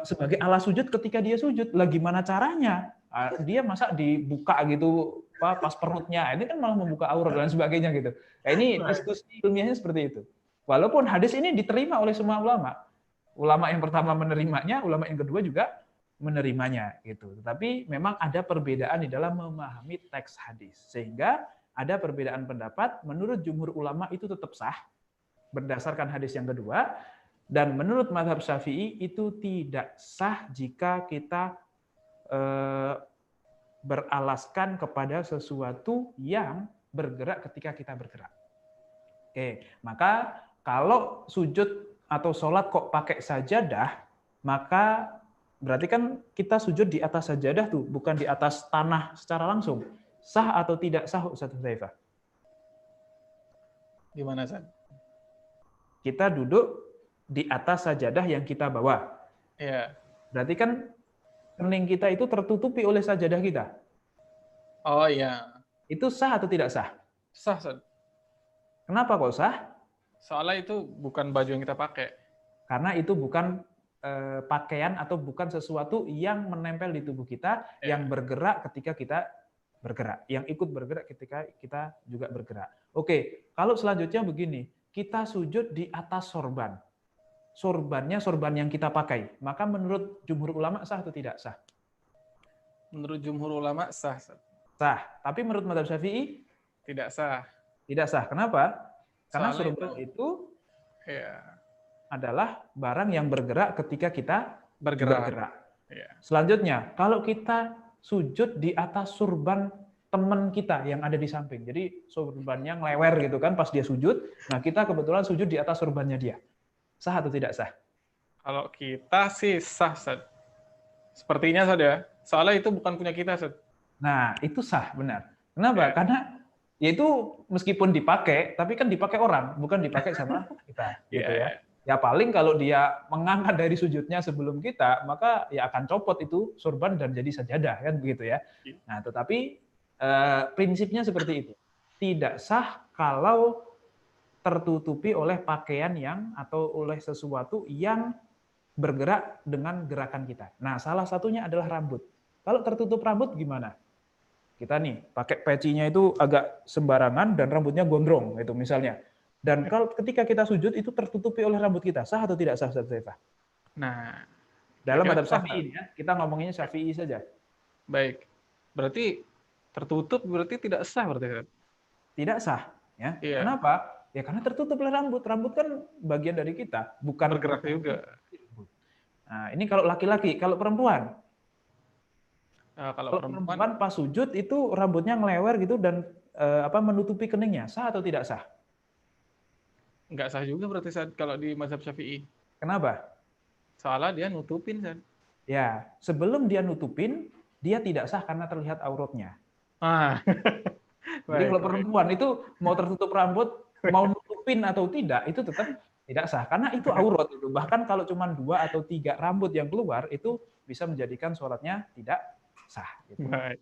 sebagai alas sujud ketika dia sujud. Lah gimana caranya? Dia masa dibuka gitu pas perutnya. Ini kan malah membuka aurat dan sebagainya gitu. Nah, ini diskusi ilmiahnya seperti itu. Walaupun hadis ini diterima oleh semua ulama. Ulama yang pertama menerimanya, ulama yang kedua juga menerimanya gitu. Tetapi memang ada perbedaan di dalam memahami teks hadis. Sehingga ada perbedaan pendapat, menurut jumhur ulama itu tetap sah berdasarkan hadis yang kedua, dan menurut mazhab Syafi'i itu tidak sah jika kita beralaskan kepada sesuatu yang bergerak ketika kita bergerak. Oke, maka kalau sujud atau sholat kok pakai sajadah, maka berarti kan kita sujud di atas sajadah tuh, bukan di atas tanah secara langsung. Sah atau tidak sah, Ustaz Hudzaifah? Gimana, Ustaz? Kita duduk di atas sajadah yang kita bawa. Iya. Berarti kan kening kita itu tertutupi oleh sajadah kita. Oh iya. Itu sah atau tidak sah? Sah, Ustaz. Kenapa kok sah? Soalnya itu bukan baju yang kita pakai. Karena itu bukan pakaian atau bukan sesuatu yang menempel di tubuh kita, yang bergerak ketika kita bergerak, yang ikut bergerak ketika kita juga bergerak. Oke, kalau selanjutnya begini, kita sujud di atas sorban. Sorbannya sorban yang kita pakai. Maka menurut jumhur ulama sah atau tidak sah? Menurut jumhur ulama sah. Sah. Tapi menurut mazhab Syafi'i tidak sah. Tidak sah. Kenapa? Karena Soalnya sorban itu ya, adalah barang yang bergerak ketika kita bergerak. Ya. Selanjutnya, kalau kita sujud di atas surban teman kita yang ada di samping. Jadi surbannya ngelewer gitu kan pas dia sujud. Nah, kita kebetulan sujud di atas surbannya dia. Sah atau tidak sah? Kalau kita sih sah, Ustaz. Sepertinya, Ustaz ya. Soalnya itu bukan punya kita, Ustaz. Nah, itu sah, benar. Kenapa? Karena ya itu meskipun dipakai, tapi kan dipakai orang, bukan dipakai sama kita. Gitu ya. Ya paling kalau dia mengangkat dari sujudnya sebelum kita, maka ya akan copot itu surban dan jadi sajadah, kan begitu ya. Nah, tetapi prinsipnya seperti itu. Tidak sah kalau tertutupi oleh pakaian yang atau oleh sesuatu yang bergerak dengan gerakan kita. Nah, salah satunya adalah rambut. Kalau tertutup rambut gimana? Kita nih pakai pecinya itu agak sembarangan dan rambutnya gondrong itu misalnya. Dan kalau ketika kita sujud itu tertutupi oleh rambut kita, sah atau tidak sah, Ustaz Hudzaifah? Nah, dalam mazhab Syafi'i ya, kita ngomonginnya Syafi'i saja. Baik. Berarti tertutup berarti tidak sah berarti. Tidak sah, ya. Iya. Kenapa? Ya karena tertutup oleh rambut. Rambut kan bagian dari kita, bukan bergerak juga. Nah, ini kalau laki-laki, kalau perempuan. Kalau perempuan pas sujud itu rambutnya ngelewer gitu dan menutupi keningnya, sah atau tidak sah? Enggak sah juga berarti Ustaz kalau di mazhab Syafi'i. Kenapa? Soalnya dia nutupin, Ustaz. Ya, sebelum dia nutupin, dia tidak sah karena terlihat auratnya. Ah. Jadi kalau perempuan itu mau tertutup rambut mau nutupin atau tidak itu tetap tidak sah karena itu aurat itu. Bahkan kalau cuma 2 atau 3 rambut yang keluar itu bisa menjadikan sholatnya tidak sah. Gitu. Baik.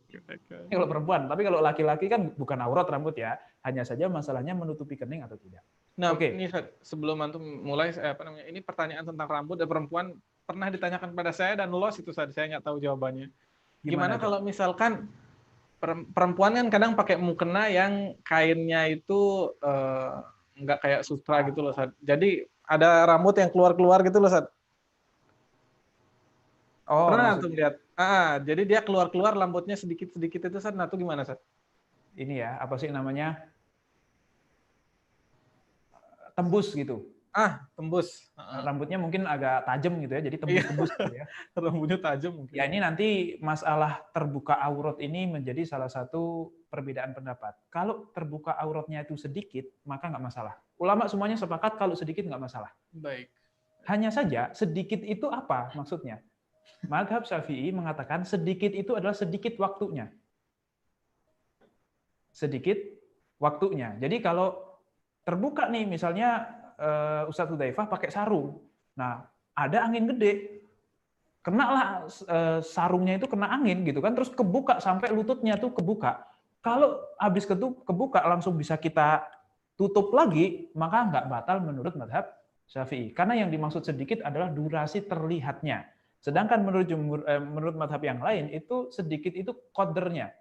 Ini kalau perempuan, tapi kalau laki-laki kan bukan aurat rambut ya, hanya saja masalahnya menutupi kening atau tidak. Nah, Oke. ini sebelum antum mulai ini pertanyaan tentang rambut dan perempuan pernah ditanyakan pada saya dan lolos itu saya nggak tahu jawabannya. Gimana kalau misalkan perempuan kan kadang pakai mukena yang kainnya itu nggak kayak sutra gitu loh, Sad. Jadi ada rambut yang keluar-keluar gitu loh, Sad. Oh, pernah antum lihat? Jadi dia keluar-keluar rambutnya sedikit-sedikit itu, Sad. Nah, itu gimana, Sad? Ini ya, apa sih namanya? Tembus gitu. Tembus. Rambutnya mungkin agak tajam gitu ya, jadi tembus-tembus gitu ya. Rambutnya tajam mungkin. Ya ini nanti masalah terbuka aurat ini menjadi salah satu perbedaan pendapat. Kalau terbuka auratnya itu sedikit, maka nggak masalah. Ulama semuanya sepakat kalau sedikit nggak masalah. Baik. Hanya saja sedikit itu apa maksudnya? Mazhab Syafi'i mengatakan sedikit itu adalah sedikit waktunya. Sedikit waktunya. Jadi kalau terbuka nih, misalnya Ustadz Hudzaifah pakai sarung. Nah, ada angin gede. Kenalah sarungnya itu kena angin gitu kan, terus kebuka sampai lututnya tuh kebuka. Kalau habis kebuka langsung bisa kita tutup lagi, maka nggak batal menurut mazhab Syafi'i. Karena yang dimaksud sedikit adalah durasi terlihatnya. Sedangkan menurut mazhab yang lain itu sedikit itu qadarnya.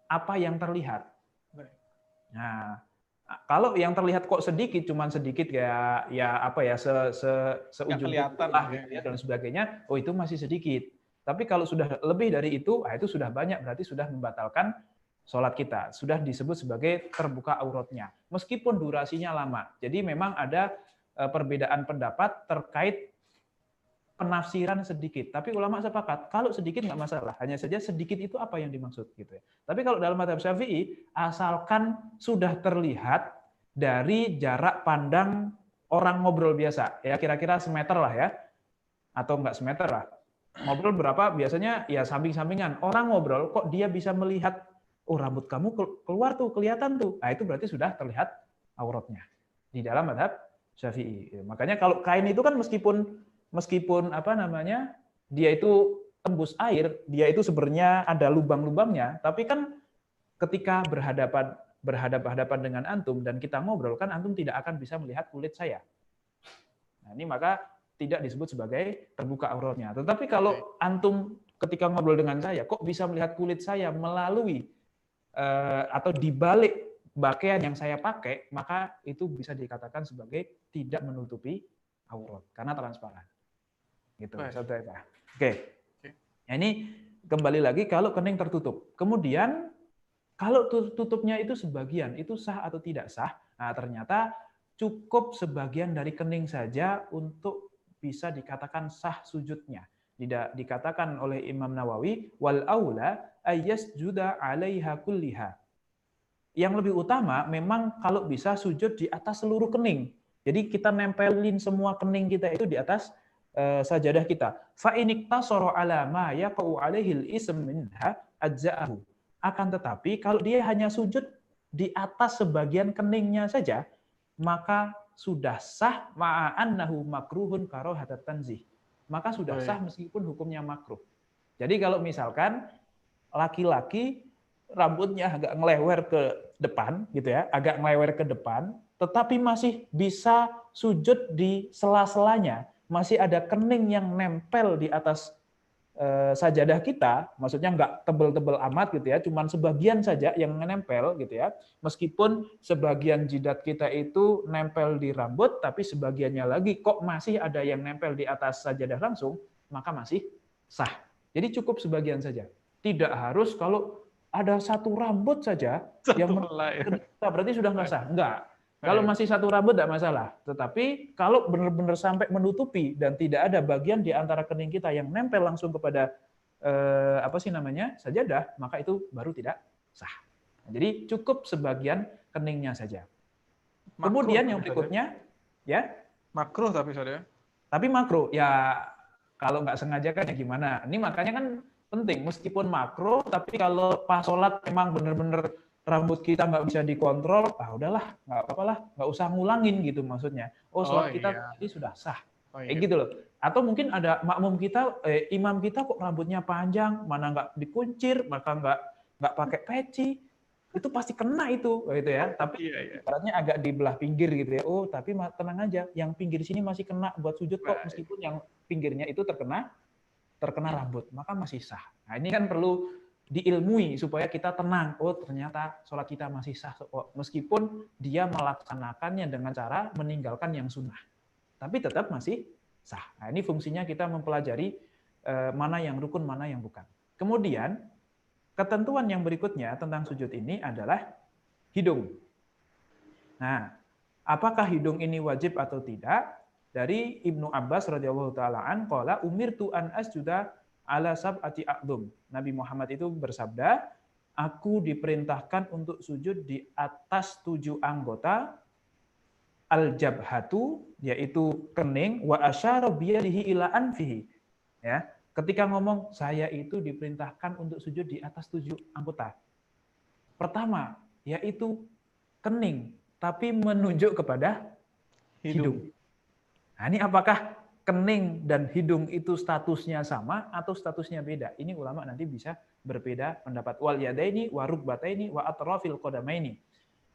Apa yang terlihat. Nah, kalau yang terlihat kok sedikit, cuman sedikit ya apa ya seujung lah gitu ya, dan sebagainya, oh itu masih sedikit. Tapi kalau sudah lebih dari itu sudah banyak, berarti sudah membatalkan sholat kita, sudah disebut sebagai terbuka auratnya, meskipun durasinya lama. Jadi memang ada perbedaan pendapat terkait penafsiran sedikit. Tapi ulama sepakat kalau sedikit nggak masalah. Hanya saja sedikit itu apa yang dimaksud gitu ya. Tapi kalau dalam mazhab Syafi'i, asalkan sudah terlihat dari jarak pandang orang ngobrol biasa, ya kira-kira semeter lah ya, atau nggak semeter lah. Ngobrol berapa? Biasanya ya samping-sampingan. Orang ngobrol kok dia bisa melihat, oh rambut kamu keluar tuh, kelihatan tuh. Nah itu berarti sudah terlihat auratnya di dalam mazhab Syafi'i. Makanya kalau kain itu kan meskipun apa namanya dia itu tembus air, dia itu sebenarnya ada lubang-lubangnya, tapi kan ketika berhadapan dengan antum dan kita ngobrol kan antum tidak akan bisa melihat kulit saya. Nah, ini maka tidak disebut sebagai terbuka auratnya. Tetapi kalau antum ketika ngobrol dengan saya kok bisa melihat kulit saya melalui atau dibalik pakaian yang saya pakai, maka itu bisa dikatakan sebagai tidak menutupi aurat karena transparan. Gitu. Oke. Nah, ini kembali lagi kalau kening tertutup. Kemudian kalau tutupnya itu sebagian, itu sah atau tidak sah? Nah, ternyata cukup sebagian dari kening saja untuk bisa dikatakan sah sujudnya. Tidak dikatakan oleh Imam Nawawi wal aula ayyasjuda 'alaiha kulliha. Yang lebih utama memang kalau bisa sujud di atas seluruh kening. Jadi kita nempelin semua kening kita itu di atas sajadah kita. Fa iniktasara ala ma yaqau alaihil ism minha ajza'ahu. Akan tetapi kalau dia hanya sujud di atas sebagian keningnya saja, maka sudah sah ma'annahu makruhun karahatat tanzih. Maka sudah sah meskipun hukumnya makruh. Jadi kalau misalkan laki-laki rambutnya agak ngelewer ke depan gitu ya, agak ngelewer ke depan, tetapi masih bisa sujud di sela-selanya, masih ada kening yang nempel di atas sajadah kita, maksudnya nggak tebel-tebel amat gitu ya, cuman sebagian saja yang nempel gitu ya. Meskipun sebagian jidat kita itu nempel di rambut, tapi sebagiannya lagi kok masih ada yang nempel di atas sajadah langsung, maka masih sah. Jadi cukup sebagian saja. Tidak harus kalau ada satu rambut saja yang berarti sudah nggak sah. Enggak. Kalau masih satu rambut tidak masalah. Tetapi kalau benar-benar sampai menutupi dan tidak ada bagian di antara kening kita yang nempel langsung kepada sajadah, maka itu baru tidak sah. Jadi cukup sebagian keningnya saja. Makruh, kemudian yang berikutnya, ya makruh tapi saudara. Tapi makruh ya kalau nggak sengaja kan ya gimana? Ini makanya kan penting meskipun makruh, tapi kalau pas sholat memang benar-benar rambut kita nggak bisa dikontrol, udahlah, nggak apa-apa lah, nggak usah ngulangin gitu maksudnya. Sholat kita iya. tadi sudah sah. Iya. Gitu loh. Atau mungkin ada makmum kita, imam kita kok rambutnya panjang, mana nggak dikuncir, maka nggak pakai peci, itu pasti kena itu, gitu ya. Tapi ibaratnya agak di belah pinggir gitu ya. Tapi tenang aja, yang pinggir sini masih kena buat sujud kok, meskipun yang pinggirnya itu terkena rambut, maka masih sah. Nah, ini kan perlu diilmui supaya kita tenang. Ternyata sholat kita masih sah kok, meskipun dia melaksanakannya dengan cara meninggalkan yang sunnah, tapi tetap masih sah. Nah, ini fungsinya kita mempelajari mana yang rukun, mana yang bukan. Kemudian, ketentuan yang berikutnya tentang sujud ini adalah hidung. Nah, apakah hidung ini wajib atau tidak? Dari Ibnu Abbas radhiyallahu taala an qala umirtu an asjuda ala sab'ati a'dhum. Nabi Muhammad itu bersabda, aku diperintahkan untuk sujud di atas 7 anggota, al-jabhatu, yaitu kening, wa asyara biyadihi ila anfihi. Ya, ketika ngomong saya itu diperintahkan untuk sujud di atas 7 anggota. Pertama, yaitu kening, tapi menunjuk kepada hidung. Nah, ini apakah kening dan hidung itu statusnya sama atau statusnya beda? Ini ulama nanti bisa berbeda pendapat. Wal yadaini wa rukbataini wa atrafil qadamaini.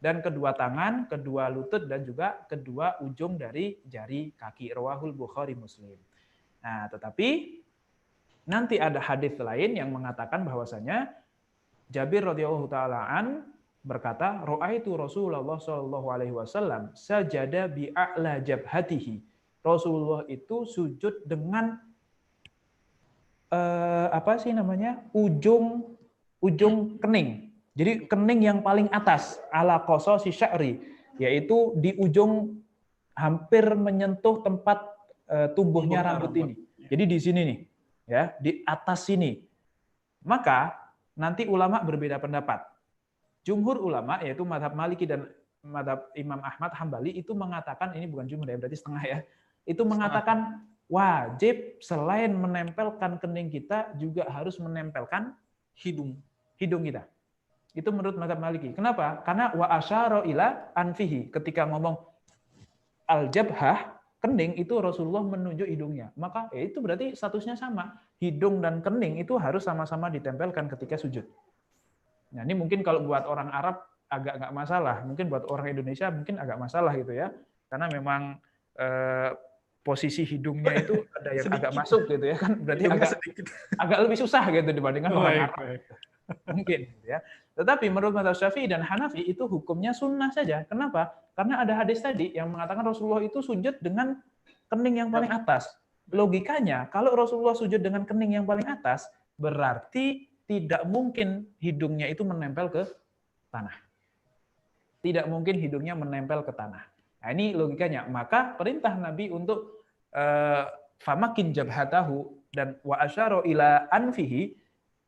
Dan kedua tangan, kedua lutut, dan juga kedua ujung dari jari kaki. Rawahul Bukhari Muslim. Nah, tetapi nanti ada hadis lain yang mengatakan bahwasanya Jabir radhiyallahu taala an berkata, "Ra'aitu Rasulullah sallallahu alaihi wasallam sajada bi a'la jabhatihi." Rasulullah itu sujud dengan ujung kening. Jadi kening yang paling atas, ala qasasi sya'ri, yaitu di ujung hampir menyentuh tempat tumbuhnya rambut ini. Jadi di sini nih, ya, di atas sini. Maka nanti ulama berbeda pendapat. Jumhur ulama, yaitu mazhab Maliki dan mazhab Imam Ahmad Hambali, itu mengatakan, ini bukan jumhur ya, berarti setengah ya, itu mengatakan wajib selain menempelkan kening kita juga harus menempelkan hidung kita. Itu menurut mazhab Maliki. Kenapa? Karena wa asyara ila anfihi. Ketika ngomong al-jabhah, kening, itu Rasulullah menunjuk hidungnya. Maka itu berarti statusnya sama. Hidung dan kening itu harus sama-sama ditempelkan ketika sujud. Nah, ini mungkin kalau buat orang Arab agak nggak masalah. Mungkin buat orang Indonesia mungkin agak masalah gitu ya. Karena memang posisi hidungnya itu ada yang agak masuk gitu ya kan. Berarti agak lebih susah gitu dibandingkan orang Arab. Mungkin gitu ya. Tetapi menurut mazhab Syafi'i dan Hanafi itu hukumnya sunnah saja. Kenapa? Karena ada hadis tadi yang mengatakan Rasulullah itu sujud dengan kening yang paling atas. Logikanya, kalau Rasulullah sujud dengan kening yang paling atas, berarti tidak mungkin hidungnya itu menempel ke tanah. Tidak mungkin hidungnya menempel ke tanah. Nah, ini logikanya. Maka perintah Nabi untuk famakin jabhatahu dan wa asyara ila anfihi,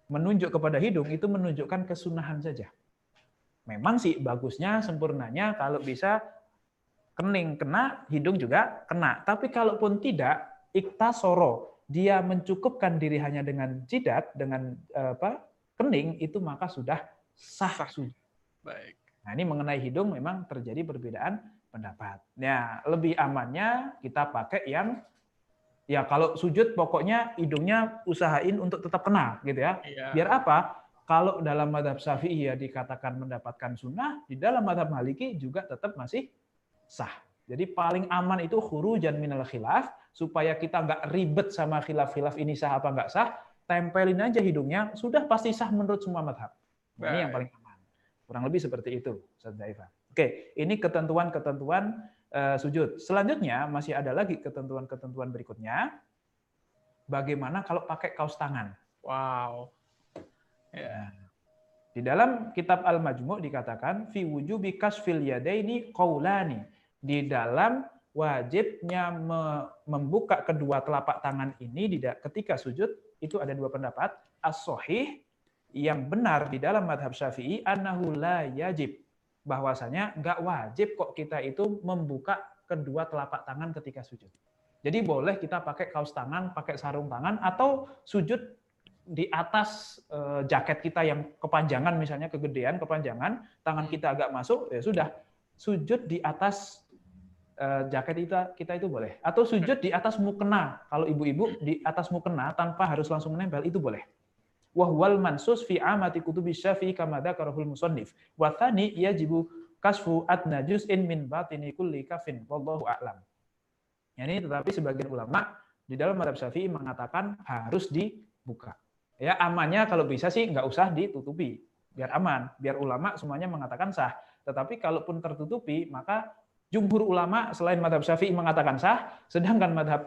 menunjuk kepada hidung, itu menunjukkan kesunahan saja. Memang sih bagusnya, sempurnanya kalau bisa kening kena, hidung juga kena. Tapi kalaupun tidak, iktasoro, dia mencukupkan diri hanya dengan jidat, dengan kening, itu maka sudah sah. Baik. Nah, ini mengenai hidung memang terjadi perbedaan pendapat. Nah, lebih amannya kita pakai yang, ya kalau sujud pokoknya hidungnya usahain untuk tetap kena gitu ya. Biar apa? Kalau dalam mazhab Syafi'i ya dikatakan mendapatkan sunnah, di dalam mazhab Maliki juga tetap masih sah. Jadi paling aman itu khurujan minal khilaf, supaya kita nggak ribet sama khilaf-khilaf ini sah apa nggak sah, tempelin aja hidungnya, sudah pasti sah menurut semua mazhab. Nah, ini yang paling aman. Kurang lebih seperti itu, Ustaz Zaifah. Oke, ini ketentuan-ketentuan sujud. Selanjutnya masih ada lagi ketentuan-ketentuan berikutnya. Bagaimana kalau pakai kaos tangan? Wow. Ya. Di dalam kitab Al-Majmu' dikatakan fi wujubi kasfil yadaini qaulani. Di dalam wajibnya membuka kedua telapak tangan ini ketika sujud itu ada dua pendapat. As-shahih, yang benar di dalam mazhab Syafi'i, annahu la yajib, bahwasanya nggak wajib kok kita itu membuka kedua telapak tangan ketika sujud. Jadi boleh kita pakai kaos tangan, pakai sarung tangan, atau sujud di atas jaket kita yang kepanjangan, misalnya kegedean, kepanjangan, tangan kita agak masuk, ya sudah, sujud di atas jaket kita itu boleh. Atau sujud di atas mukena, kalau ibu-ibu di atas mukena tanpa harus langsung menempel, itu boleh. Wahwal mansus fi amati kutubi syafi'i kama dzakarahul musannif. Wa tsani yajibu kasfu adna juz'in min batini kulli kafin wallahu a'lam. Ini tetapi sebagian ulama di dalam mazhab Syafi'i mengatakan harus dibuka. Ya, amannya kalau bisa sih nggak usah ditutupi, biar aman, biar ulama semuanya mengatakan sah. Tetapi kalaupun tertutupi, maka jumhur ulama selain mazhab Syafi'i mengatakan sah, sedangkan mazhab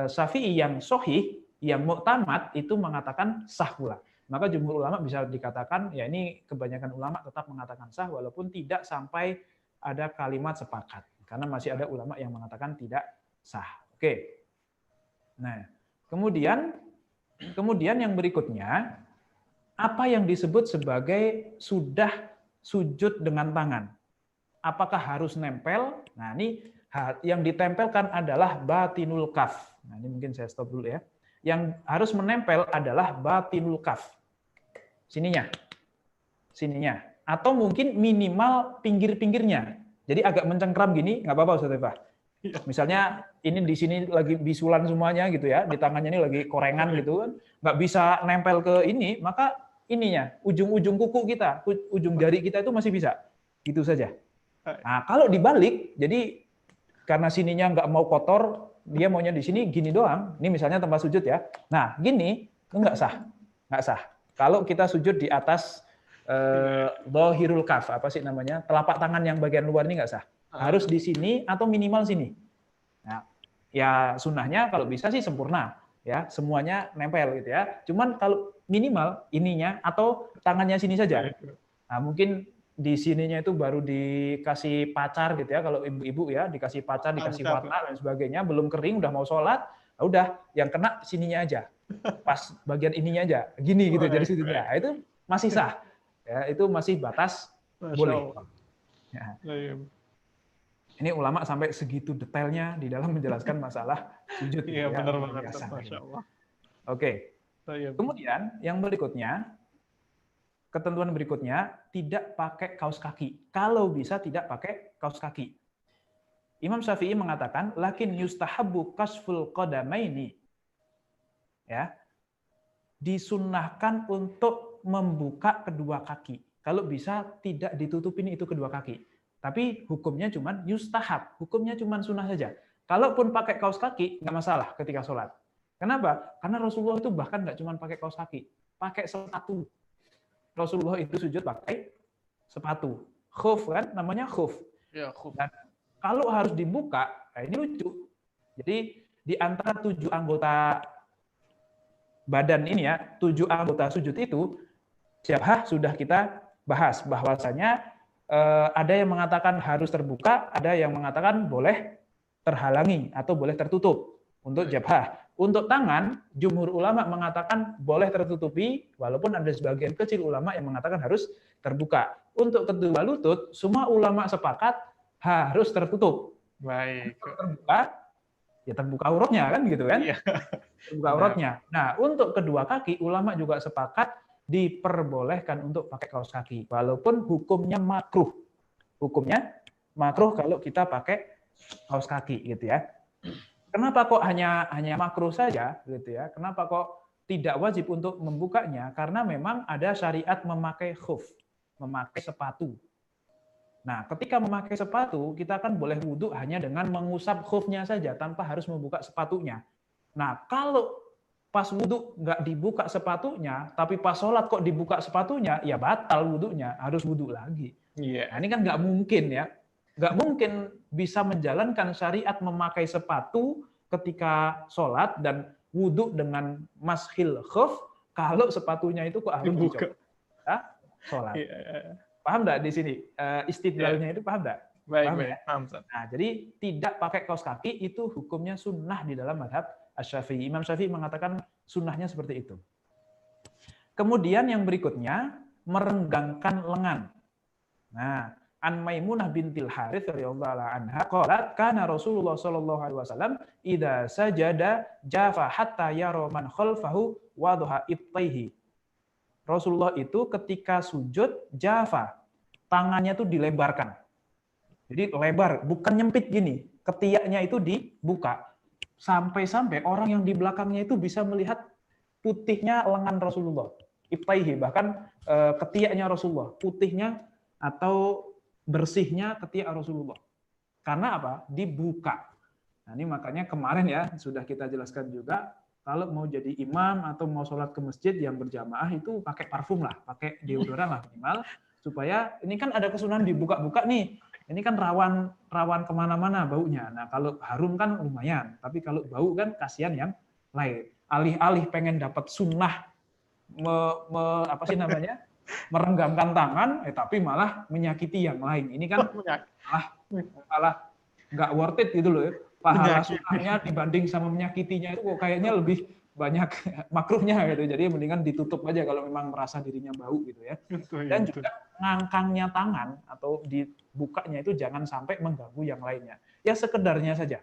Syafi'i yang sahih, yang muktamad itu mengatakan sah pula. Maka jumhur ulama bisa dikatakan, ya ini kebanyakan ulama tetap mengatakan sah walaupun tidak sampai ada kalimat sepakat. Karena masih ada ulama yang mengatakan tidak sah. Oke. Nah, kemudian yang berikutnya, apa yang disebut sebagai sudah sujud dengan tangan? Apakah harus nempel? Nah, ini yang ditempelkan adalah batinul kaf. Nah, ini mungkin saya stop dulu ya. Yang harus menempel adalah batinul kaf. Sininya. Atau mungkin minimal pinggir-pinggirnya. Jadi agak mencengkram gini, nggak apa-apa Ustaz Eva. Misalnya ini di sini lagi bisulan semuanya gitu ya, di tangannya ini lagi korengan gitu kan, nggak bisa nempel ke ini, maka ininya, ujung-ujung kuku kita, ujung jari kita itu masih bisa. Gitu saja. Nah, kalau dibalik, jadi karena sininya nggak mau kotor, dia maunya di sini gini doang. Ini misalnya tempat sujud ya. Nah, gini itu nggak sah. Kalau kita sujud di atas dhahirul kaf, apa sih namanya? Telapak tangan yang bagian luar ini nggak sah. Harus di sini atau minimal sini. Nah, ya sunnahnya kalau bisa sih sempurna, ya semuanya nempel gitu ya. Cuman kalau minimal ininya atau tangannya sini saja. Nah, mungkin di sininya itu baru dikasih pacar gitu ya, kalau ibu-ibu ya dikasih pacar, dikasih warna dan sebagainya, belum kering udah mau sholat, udah yang kena sininya aja, pas bagian ininya aja, gini gitu jadi situnya, nah, itu masih sah, ya itu masih batas boleh. Ya. Ini ulama sampai segitu detailnya di dalam menjelaskan masalah sujud. Iya, ya, benar banget. Masya Allah. Oke. Kemudian yang berikutnya, ketentuan berikutnya, tidak pakai kaos kaki. Kalau bisa tidak pakai kaos kaki. Imam Syafi'i mengatakan, lakin yustahabbu kasful qadamaini. Ya. Disunnahkan untuk membuka kedua kaki. Kalau bisa tidak ditutupin itu kedua kaki. Tapi hukumnya cuma yustahab, hukumnya cuma sunnah saja. Kalaupun pakai kaos kaki, nggak masalah ketika sholat. Kenapa? Karena Rasulullah itu bahkan nggak cuma pakai kaos kaki, pakai sepatu. Rasulullah itu sujud pakai sepatu. Khuf kan, namanya khuf. Ya, khuf. Dan kalau harus dibuka, nah ini lucu. Jadi di antara 7 anggota badan ini ya, 7 anggota sujud itu, jabhah sudah kita bahas bahwasanya ada yang mengatakan harus terbuka, ada yang mengatakan boleh terhalangi atau boleh tertutup untuk jabhah. Untuk tangan, jumhur ulama mengatakan boleh tertutupi, walaupun ada sebagian kecil ulama yang mengatakan harus terbuka. Untuk kedua lutut, semua ulama sepakat harus tertutup. Baik. Terbuka, ya terbuka auratnya kan gitu kan? Iya. Terbuka auratnya. Nah, untuk kedua kaki, ulama juga sepakat diperbolehkan untuk pakai kaos kaki, walaupun hukumnya makruh. Hukumnya makruh kalau kita pakai kaos kaki gitu ya. Kenapa kok hanya makruh saja gitu ya? Kenapa kok tidak wajib untuk membukanya? Karena memang ada syariat memakai khuf, memakai sepatu. Nah, ketika memakai sepatu, kita kan boleh wudhu hanya dengan mengusap khufnya saja tanpa harus membuka sepatunya. Nah, kalau pas wudhu nggak dibuka sepatunya, tapi pas sholat kok dibuka sepatunya, ya batal wudhunya, harus wudhu lagi. Nah, ini kan nggak mungkin ya. Nggak mungkin bisa menjalankan syariat memakai sepatu ketika sholat dan wudhu dengan mashil khuf kalau sepatunya itu kok harus dibuka sholat. Paham nggak di sini istidlalnya itu paham nggak? Paham. Nah, jadi tidak pakai kaos kaki itu hukumnya sunnah di dalam mazhab Asy-Syafi'i. Imam Syafi'i mengatakan sunnahnya seperti itu. Kemudian yang berikutnya merenggangkan lengan. Nah, An Maimunah bintil Harits radhiyallahu anha qalat kana Rasulullah sallallahu alaihi wasallam idza sajada jafa hatta yara man khalfahu wadha ibtaihi. Rasulullah itu ketika sujud jafa, tangannya itu dilebarkan. Jadi lebar, bukan nyempit gini. Ketiaknya itu dibuka. Sampai-sampai orang yang di belakangnya itu bisa melihat putihnya lengan Rasulullah. Ibtaihi, bahkan ketiaknya Rasulullah, putihnya atau bersihnya ketiak Rasulullah. Karena apa? Dibuka. Nah, ini makanya kemarin ya sudah kita jelaskan juga, kalau mau jadi imam atau mau sholat ke masjid yang berjamaah itu pakai parfum lah, pakai deodoran lah minimal, supaya ini kan ada kesunahan dibuka-buka nih. Ini kan rawan kemana-mana baunya. Nah kalau harum kan lumayan, tapi kalau bau kan kasihan yang lain. Alih-alih pengen dapat sunnah apa sih namanya? Merenggangkan tangan, tapi malah menyakiti yang lain. Ini kan malah nggak worth it gitu loh. Pahala sunnahnya dibanding sama menyakitinya itu kok kayaknya lebih banyak makruhnya gitu. Jadi mendingan ditutup aja kalau memang merasa dirinya bau gitu ya. Dan juga ngangkangnya tangan atau dibukanya itu jangan sampai mengganggu yang lainnya. Ya sekedarnya saja.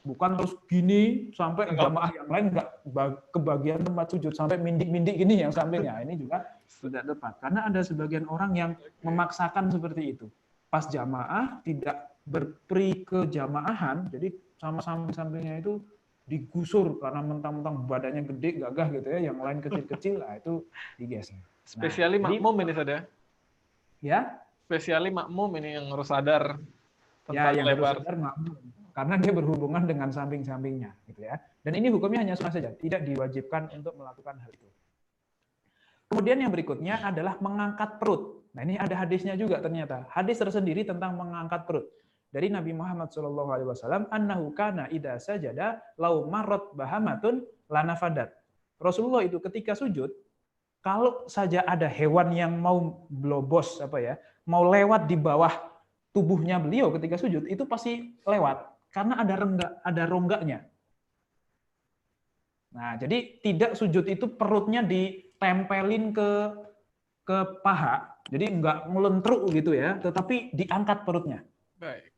Bukan terus gini sampai jamaah yang lain nggak kebagian tempat sujud sampai mindik-mindik gini yang sampingnya. Ini juga tidak tepat. Karena ada sebagian orang yang memaksakan seperti itu. Pas jamaah tidak berperi ke jamaahan, jadi sama samping-sampingnya itu digusur karena mentang-mentang badannya gede, gagah gitu ya, yang lain kecil-kecil, lah itu digeser. Spesiali makmum ini saja. Ya? Spesiali makmum ini yang harus sadar tentang yang lebar. Harus sadar makmum. Karena dia berhubungan dengan samping-sampingnya, gitu ya. Dan ini hukumnya hanya sunnah saja, tidak diwajibkan untuk melakukan hal itu. Kemudian yang berikutnya adalah mengangkat perut. Nah ini ada hadisnya juga ternyata. Hadis tersendiri tentang mengangkat perut. Dari Nabi Muhammad SAW, annahu kana idza sajada lau marrat bahamatun lanafadat. Rasulullah itu ketika sujud, kalau saja ada hewan yang mau blobos mau lewat di bawah tubuhnya beliau ketika sujud, itu pasti lewat. Karena ada rongganya. Nah, jadi tidak sujud itu perutnya ditempelin ke paha, jadi nggak melentruk gitu ya, tetapi diangkat perutnya. Baik.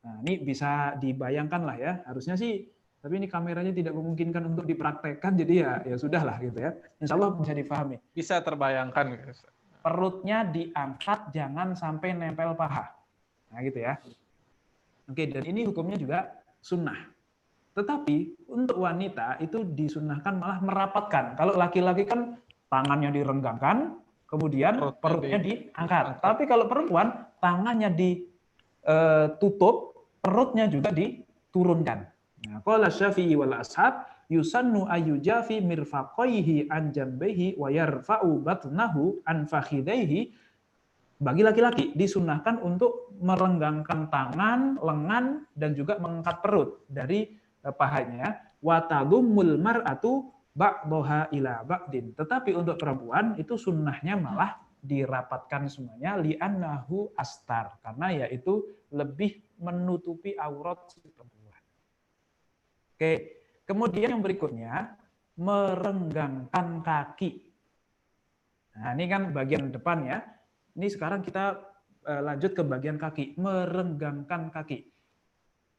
Nah, ini bisa dibayangkan lah ya. Harusnya sih, tapi ini kameranya tidak memungkinkan untuk dipraktekkan, jadi ya sudahlah gitu ya. Insya Allah bisa dipahami. Bisa terbayangkan. Perutnya diangkat, jangan sampai nempel paha. Nah, gitu ya. Oke, dan ini hukumnya juga sunnah. Tetapi untuk wanita itu disunnahkan malah merapatkan. Kalau laki-laki kan tangannya direnggangkan, kemudian perutnya diangkat. Tapi kalau perempuan, tangannya ditutup, perutnya juga diturunkan. Nah, qala Syafi'i wal ashab yusannu ayyujafi mirfaqaihi an jambihi wa yarfa'u batnahu an fakhidaihi. Bagi laki-laki disunnahkan untuk merenggangkan tangan, lengan, dan juga mengangkat perut dari pahanya. Wa tadummul mar'atu ba'daha ila ba'din. Tetapi untuk perempuan itu sunnahnya malah dirapatkan semuanya li'annahu astar, karena yaitu lebih menutupi aurat si perempuan. Oke, kemudian yang berikutnya merenggangkan kaki. Nah, ini kan bagian depan ya. Ini sekarang kita lanjut ke bagian kaki, merenggangkan kaki.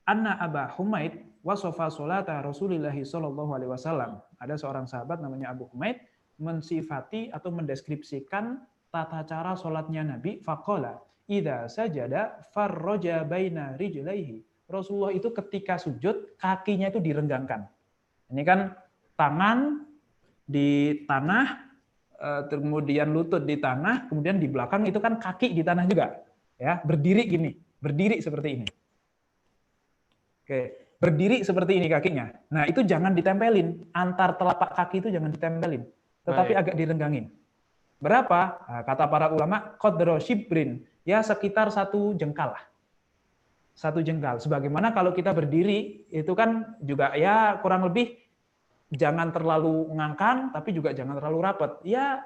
Anna Aba Humaid wasofa solata Rasulillahi sallallahu alaihi wasallam. Ada seorang sahabat namanya Abu Humaid mensifati atau mendeskripsikan tata cara sholatnya Nabi. Faqala idza sajada farraja baina rijlaihi. Rasulullah itu ketika sujud kakinya itu direnggangkan. Ini kan tangan di tanah, kemudian lutut di tanah, kemudian di belakang itu kan kaki di tanah juga, ya, berdiri gini, berdiri seperti ini. Oke, berdiri seperti ini kakinya. Nah, itu jangan ditempelin, antar telapak kaki itu jangan ditempelin, tetapi agak direnggangin. Berapa? Nah, kata para ulama, qadra shibrin, ya sekitar 1 jengkal lah. 1 jengkal. Sebagaimana kalau kita berdiri itu kan juga ya kurang lebih jangan terlalu ngangkang, tapi juga jangan terlalu rapat. Ya,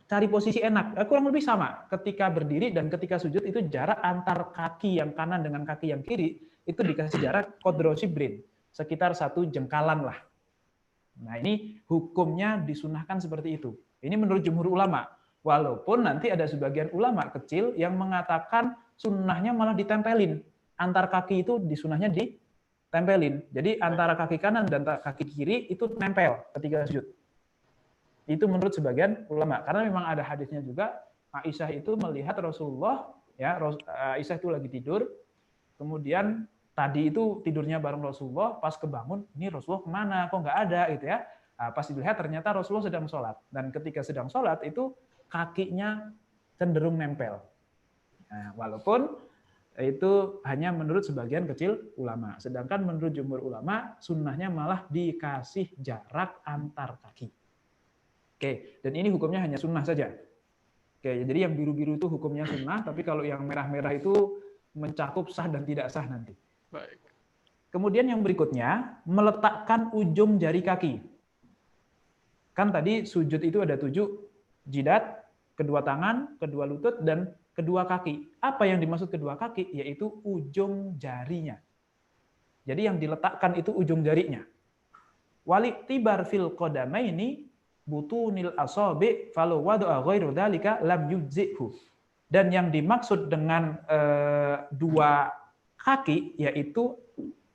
cari posisi enak. Kurang lebih sama. Ketika berdiri dan ketika sujud itu jarak antar kaki yang kanan dengan kaki yang kiri itu dikasih jarak qadra shibrin, sekitar 1 jengkalan lah. Nah, ini hukumnya disunahkan seperti itu. Ini menurut jumhur ulama. Walaupun nanti ada sebagian ulama kecil yang mengatakan sunnahnya malah ditempelin. Antar kaki itu sunnahnya ditempelin. Jadi antara kaki kanan dan kaki kiri itu nempel ketika sujud. Itu menurut sebagian ulama. Karena memang ada hadisnya juga, Aisyah itu melihat Rasulullah, ya Aisyah itu lagi tidur, kemudian tadi itu tidurnya bareng Rasulullah, pas kebangun, ini Rasulullah kemana? Kok nggak ada gitu ya? Nah, pas dilihat ternyata Rasulullah sedang sholat. Dan ketika sedang sholat itu kakinya cenderung nempel. Nah, walaupun itu hanya menurut sebagian kecil ulama. Sedangkan menurut jumhur ulama, sunnahnya malah dikasih jarak antar kaki. Oke, dan ini hukumnya hanya sunnah saja. Oke, jadi yang biru-biru itu hukumnya sunnah, tapi kalau yang merah-merah itu mencakup sah dan tidak sah nanti. Baik. Kemudian yang berikutnya, meletakkan ujung jari kaki. Kan tadi sujud itu ada 7, jidat, kedua tangan, kedua lutut, dan kedua kaki. Apa yang dimaksud kedua kaki? Yaitu ujung jarinya. Jadi yang diletakkan itu ujung jarinya. Waliktibar fil qadamaini butunil asabi falau wada'a ghairu dzalika lam yujzihu. Dan yang dimaksud dengan dua kaki yaitu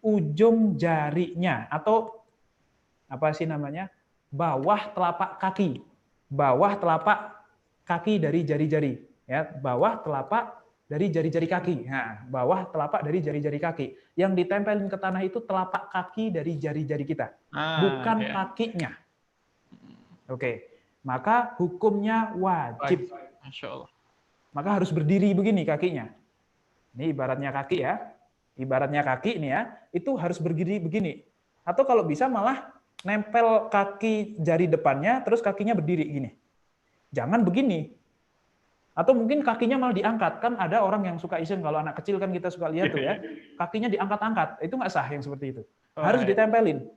ujung jarinya atau apa sih namanya? Bawah telapak kaki. Bawah telapak kaki dari jari-jari, ya, bawah telapak dari jari-jari kaki. Nah, bawah telapak dari jari-jari kaki. Yang ditempelin ke tanah itu telapak kaki dari jari-jari kita, bukan ya. kakinya. Oke, maka hukumnya wajib. Masya Allah. Maka harus berdiri begini kakinya. Ini ibaratnya kaki ya. Ibaratnya kaki ini ya, itu harus berdiri begini. Atau kalau bisa malah nempel kaki jari depannya, terus kakinya berdiri gini. Jangan begini. Atau mungkin kakinya malah diangkat. Kan ada orang yang suka iseng, kalau anak kecil kan kita suka lihat tuh ya, kakinya diangkat-angkat. Itu nggak sah yang seperti itu. Harus ditempelin.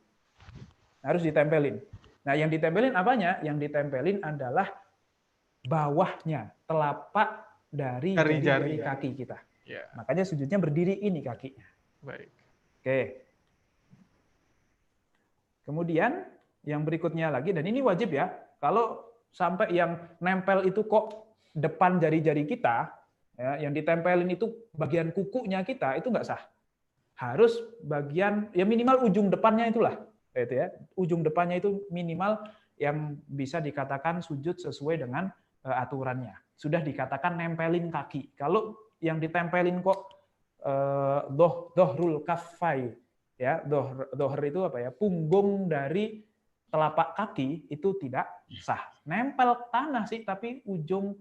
Harus ditempelin. Nah, yang ditempelin apanya? Yang ditempelin adalah bawahnya, telapak dari jari-jari kaki kita. Ya. Makanya sujudnya berdiri ini kakinya. Baik. Oke. Kemudian yang berikutnya lagi, dan ini wajib ya, kalau sampai yang nempel itu kok depan jari-jari kita, ya, yang ditempelin itu bagian kukunya kita, itu nggak sah. Harus bagian, ya minimal ujung depannya itulah. Gitu ya. Ujung depannya itu minimal yang bisa dikatakan sujud sesuai dengan aturannya. Sudah dikatakan nempelin kaki. Kalau yang ditempelin kok dohrul kaffai, ya, dohr itu apa ya? Punggung dari telapak kaki itu tidak sah. Nempel tanah sih, tapi punggung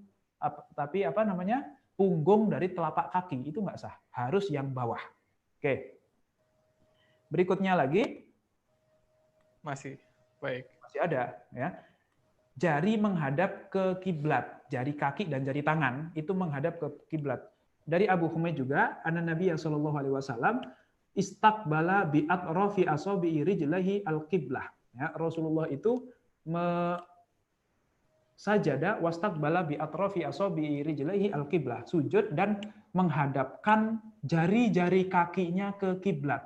dari telapak kaki itu nggak sah. Harus yang bawah. Oke. Berikutnya lagi. Masih. Baik. Masih ada. Ya. Jari menghadap ke kiblat. Jari kaki dan jari tangan itu menghadap ke kiblat. Dari Abu Humaid juga, anna Nabi sallallahu alaihi wasallam istaqbala bi atrafi asabi'i rijlihi al-qiblah. Ya, Rasulullah itu sajada wastaqbala bi atrafi asabi'i rijlihi al-qiblah, sujud dan menghadapkan jari-jari kakinya ke kiblat.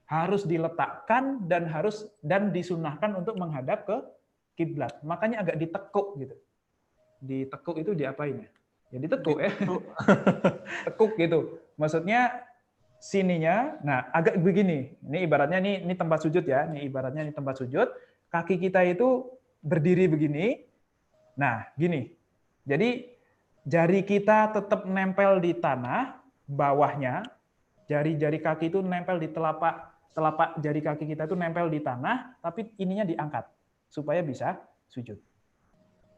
Harus diletakkan dan disunnahkan untuk menghadap ke kiblat. Makanya agak ditekuk gitu. Ditekuk itu diapain ya? Ya ditekuk ya. Tekuk gitu. Maksudnya sininya, nah agak begini. Ini ibaratnya ini tempat sujud ya. Ini ibaratnya ini tempat sujud. Kaki kita itu berdiri begini. Nah, gini. Jadi jari kita tetap nempel di tanah, bawahnya. Jari-jari kaki itu nempel di telapak jari kaki kita itu nempel di tanah, tapi ininya diangkat supaya bisa sujud.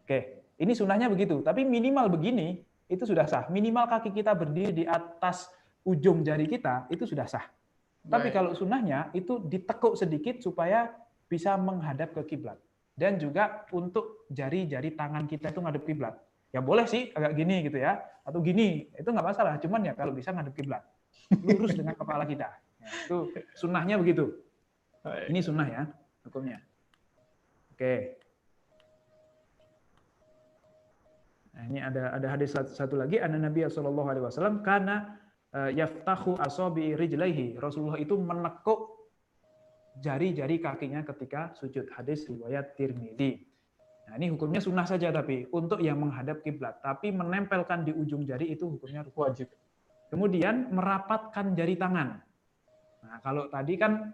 Oke. Ini sunnahnya begitu, tapi minimal begini itu sudah sah. Minimal kaki kita berdiri di atas ujung jari kita itu sudah sah. Tapi kalau sunnahnya itu ditekuk sedikit supaya bisa menghadap ke kiblat. Dan juga untuk jari-jari tangan kita itu ngadep kiblat. Ya boleh sih agak gini gitu ya, atau gini itu nggak masalah. Cuman ya kalau bisa ngadep kiblat, lurus dengan kepala kita. Ya, itu sunnahnya begitu. Ini sunnah ya hukumnya. Oke. Nah, ini ada hadis satu lagi, anna Nabi sallallahu alaihi wasallam kana yaftahu asabi rijlaihi. Rasulullah itu menekuk jari-jari kakinya ketika sujud. Hadis riwayat Tirmidzi. Nah, ini hukumnya sunnah saja, tapi untuk yang menghadap kiblat, tapi menempelkan di ujung jari itu hukumnya Wajib. Kemudian merapatkan jari tangan. Nah, kalau tadi kan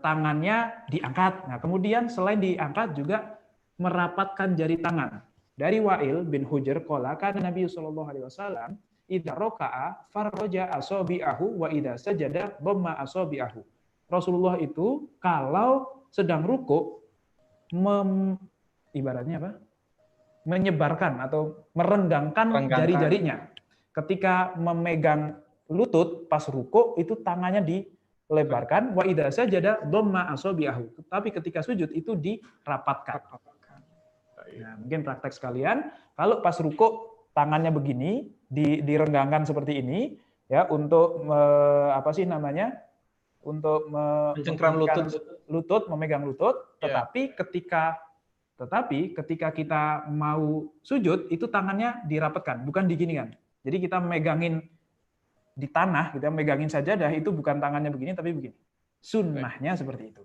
tangannya diangkat. Nah, kemudian selain diangkat juga merapatkan jari tangan. Dari Wa'il bin Hujr qala kana Nabi sallallahu alaihi wasallam idza raka'a farraja asabi'ahu wa idza sajada dhamma asabi'ahu. Rasulullah itu kalau sedang rukuk ibaratnya apa? Menyebarkan atau merenggangkan jari-jarinya. Ketika memegang lutut pas rukuk itu tangannya dilebarkan, wa idza sajada dhamma asabi'ahu. Tapi ketika sujud itu dirapatkan. Nah, mungkin praktek sekalian, kalau pas rukuk tangannya begini, direnggangkan seperti ini ya untuk apa sih namanya? Untuk mencengkram lutut, memegang lutut, tetapi ketika kita mau sujud itu tangannya dirapatkan, bukan diginikan. Jadi kita megangin di tanah, kita megangin sajadah itu bukan tangannya begini tapi begini. Sunnahnya seperti itu.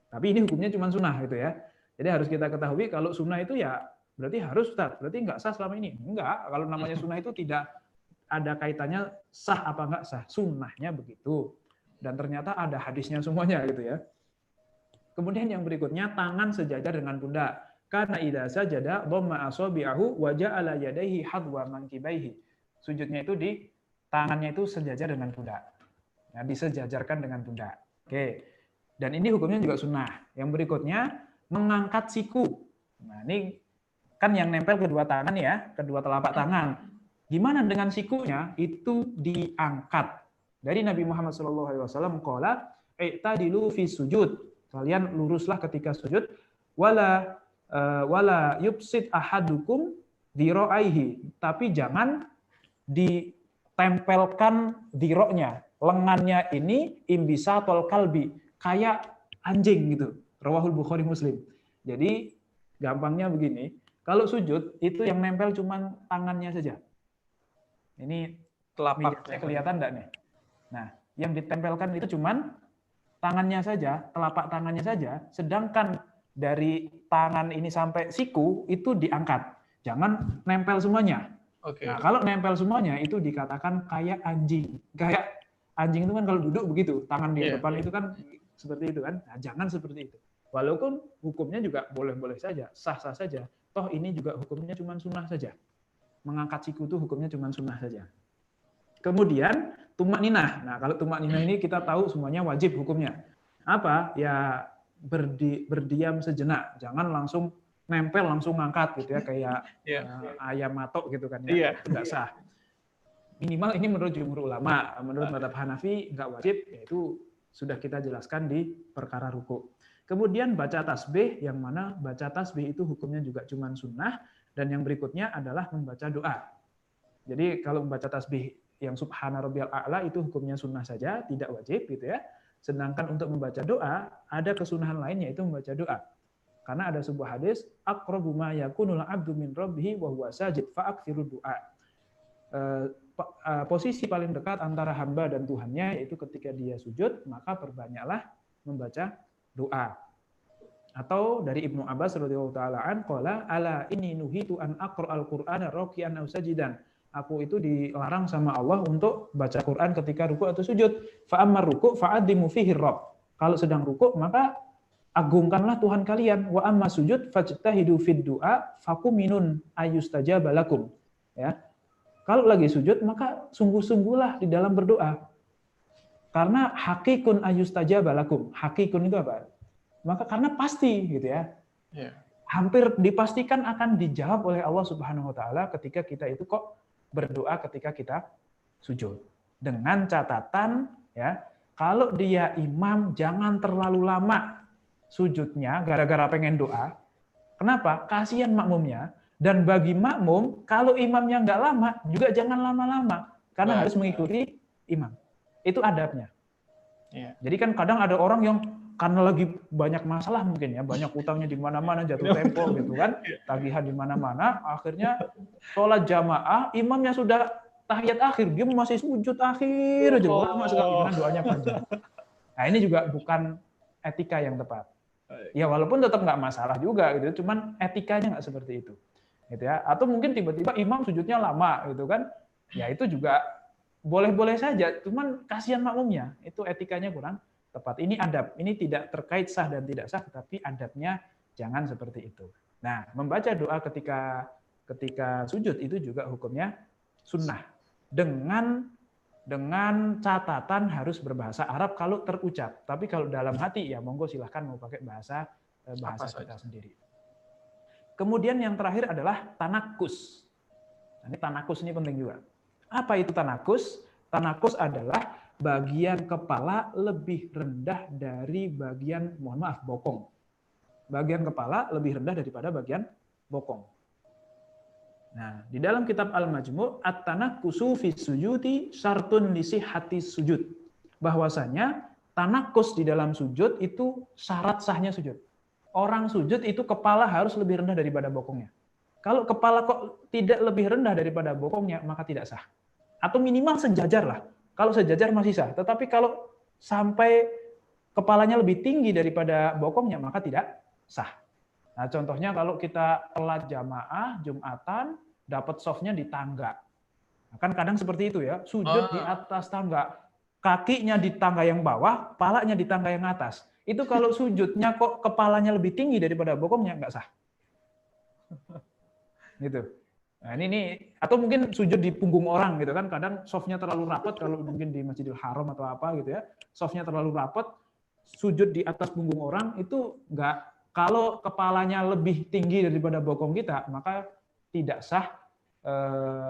Tapi ini hukumnya cuma sunnah gitu ya. Jadi harus kita ketahui kalau sunnah itu ya berarti harus Ustaz, berarti enggak sah selama ini. Enggak, kalau namanya sunnah itu tidak ada kaitannya sah apa enggak sah. Sunnahnya begitu. Dan ternyata ada hadisnya semuanya gitu ya. Kemudian yang berikutnya tangan sejajar dengan pundak. Karena idza sajada dhamma asabi'ahu wa ja'ala yadayhi hadwa mankibaihi. Sujudnya itu di tangannya itu sejajar dengan pundak. Ya, disejajarkan dengan pundak. Oke. Dan ini hukumnya juga sunnah. Yang berikutnya mengangkat siku. Nah, ini kan yang nempel kedua tangan ya, kedua telapak tangan. Gimana dengan sikunya? Itu diangkat. Dari Nabi Muhammad SAW qala i'tadilu fi sujud. Kalian luruslah ketika sujud. Wala yubsid ahadukum dira'aihi. Tapi jangan ditempelkan diroknya. Lengannya ini imbisatol kalbi. Kayak anjing gitu. Rawahul Bukhari Muslim. Jadi gampangnya begini. Kalau sujud itu yang nempel cuma tangannya saja. Ini telapaknya kelihatan enggak nih? Nah, yang ditempelkan itu cuman tangannya saja, telapak tangannya saja, sedangkan dari tangan ini sampai siku itu diangkat. Jangan nempel semuanya. Okay. Nah, kalau nempel semuanya itu dikatakan kayak anjing. Kayak anjing itu kan kalau duduk begitu, tangan di depan itu kan seperti itu kan. Nah, jangan seperti itu. Walaupun hukumnya juga boleh-boleh saja, sah-sah saja. Toh ini juga hukumnya cuma sunnah saja. Mengangkat siku itu hukumnya cuma sunnah saja. Kemudian tumak ninah. Nah, kalau tumak ninah ini kita tahu semuanya wajib hukumnya. Apa? Ya berdiam sejenak. Jangan langsung nempel, langsung ngangkat gitu ya kayak ayam matok gitu kan ya. Itu enggak sah. Minimal ini menurut jumhur ulama, menurut mazhab Hanafi enggak wajib, yaitu sudah kita jelaskan di perkara ruku. Kemudian baca tasbih, yang mana baca tasbih itu hukumnya juga cuma sunnah, dan yang berikutnya adalah membaca doa. Jadi kalau membaca tasbih yang subhana rabbiyal a'la itu hukumnya sunnah saja, tidak wajib gitu ya. Sedangkan untuk membaca doa, ada kesunahan lain yaitu membaca doa. Karena ada sebuah hadis, aqrabu ma yakunul 'abdu min rabbih wa huwa sajid fa'aktsiru du'a. Posisi paling dekat antara hamba dan Tuhannya yaitu ketika dia sujud, maka perbanyaklah membaca doa. Atau dari Ibnu Abbas radhiyallahu taala an qala ala inni nuhitu an aqra'al qur'ana raki'an aw sajidan. Aku itu dilarang sama Allah untuk baca Quran ketika ruku atau sujud. Fa ammar ruku fa'addimu fihi rabb. Kalau sedang ruku maka agungkanlah Tuhan kalian. Wa amma sujud fajtahidu fid du'a fakuminun ayustajaba lakum. Ya. Kalau lagi sujud maka sungguh-sungguhlah di dalam berdoa. Karena hakikun ayustajaba lakum. Hakikun itu apa? Maka karena pasti gitu ya. Hampir dipastikan akan dijawab oleh Allah Subhanahu wa taala ketika kita itu kok berdoa ketika kita sujud. Dengan catatan ya, kalau dia imam jangan terlalu lama sujudnya gara-gara pengen doa. Kenapa? Kasihan makmumnya. Dan bagi makmum, kalau imamnya nggak lama, juga jangan lama-lama. Karena harus mengikuti imam. Itu adabnya. Jadi kan kadang ada orang yang karena lagi banyak masalah mungkin ya, banyak utangnya di mana-mana, jatuh tempo gitu kan, tagihan di mana-mana, akhirnya sholat jamaah, imamnya sudah tahiyat akhir, dia masih sujud akhir aja, lama sekali karena doanya panjang. Nah ini juga bukan etika yang tepat. Ya walaupun tetap nggak masalah juga gitu, cuman etikanya nggak seperti itu, gitu ya. Atau mungkin tiba-tiba imam sujudnya lama, gitu kan? Ya itu juga boleh-boleh saja, cuman kasihan makmumnya, itu etikanya kurang tepat. Ini adab, ini tidak terkait sah dan tidak sah, tetapi adabnya jangan seperti itu. Nah, membaca doa ketika sujud itu juga hukumnya sunnah dengan catatan harus berbahasa Arab kalau terucap. Tapi kalau dalam hati ya monggo silahkan mau pakai bahasa kita sendiri. Kemudian yang terakhir adalah tanakus. Ini tanakus ini penting juga. Apa itu tanakus? Tanakus adalah bagian kepala lebih rendah dari bagian, mohon maaf, bokong. Bagian kepala lebih rendah daripada bagian bokong. Nah, di dalam kitab Al-Majmu' at-tanakkusu fi sujudi syartun li sihhati sujud. Bahwasanya tanakus di dalam sujud itu syarat sahnya sujud. Orang sujud itu kepala harus lebih rendah daripada bokongnya. Kalau kepala kok tidak lebih rendah daripada bokongnya, maka tidak sah. Atau minimal sejajar lah. Kalau sejajar masih sah. Tetapi kalau sampai kepalanya lebih tinggi daripada bokongnya, maka tidak sah. Nah, contohnya kalau kita telat jamaah, Jumatan, dapat softnya di tangga. Nah, kan kadang seperti itu ya, sujud di atas tangga. Kakinya di tangga yang bawah, kepalanya di tangga yang atas. Itu kalau sujudnya kok kepalanya lebih tinggi daripada bokongnya, nggak sah. Gitu. Nah, ini atau mungkin sujud di punggung orang gitu kan, kadang softnya terlalu rapat kalau mungkin di Masjidil Haram atau apa gitu ya, softnya terlalu rapat, sujud di atas punggung orang itu nggak. Kalau kepalanya lebih tinggi daripada bokong kita, maka tidak sah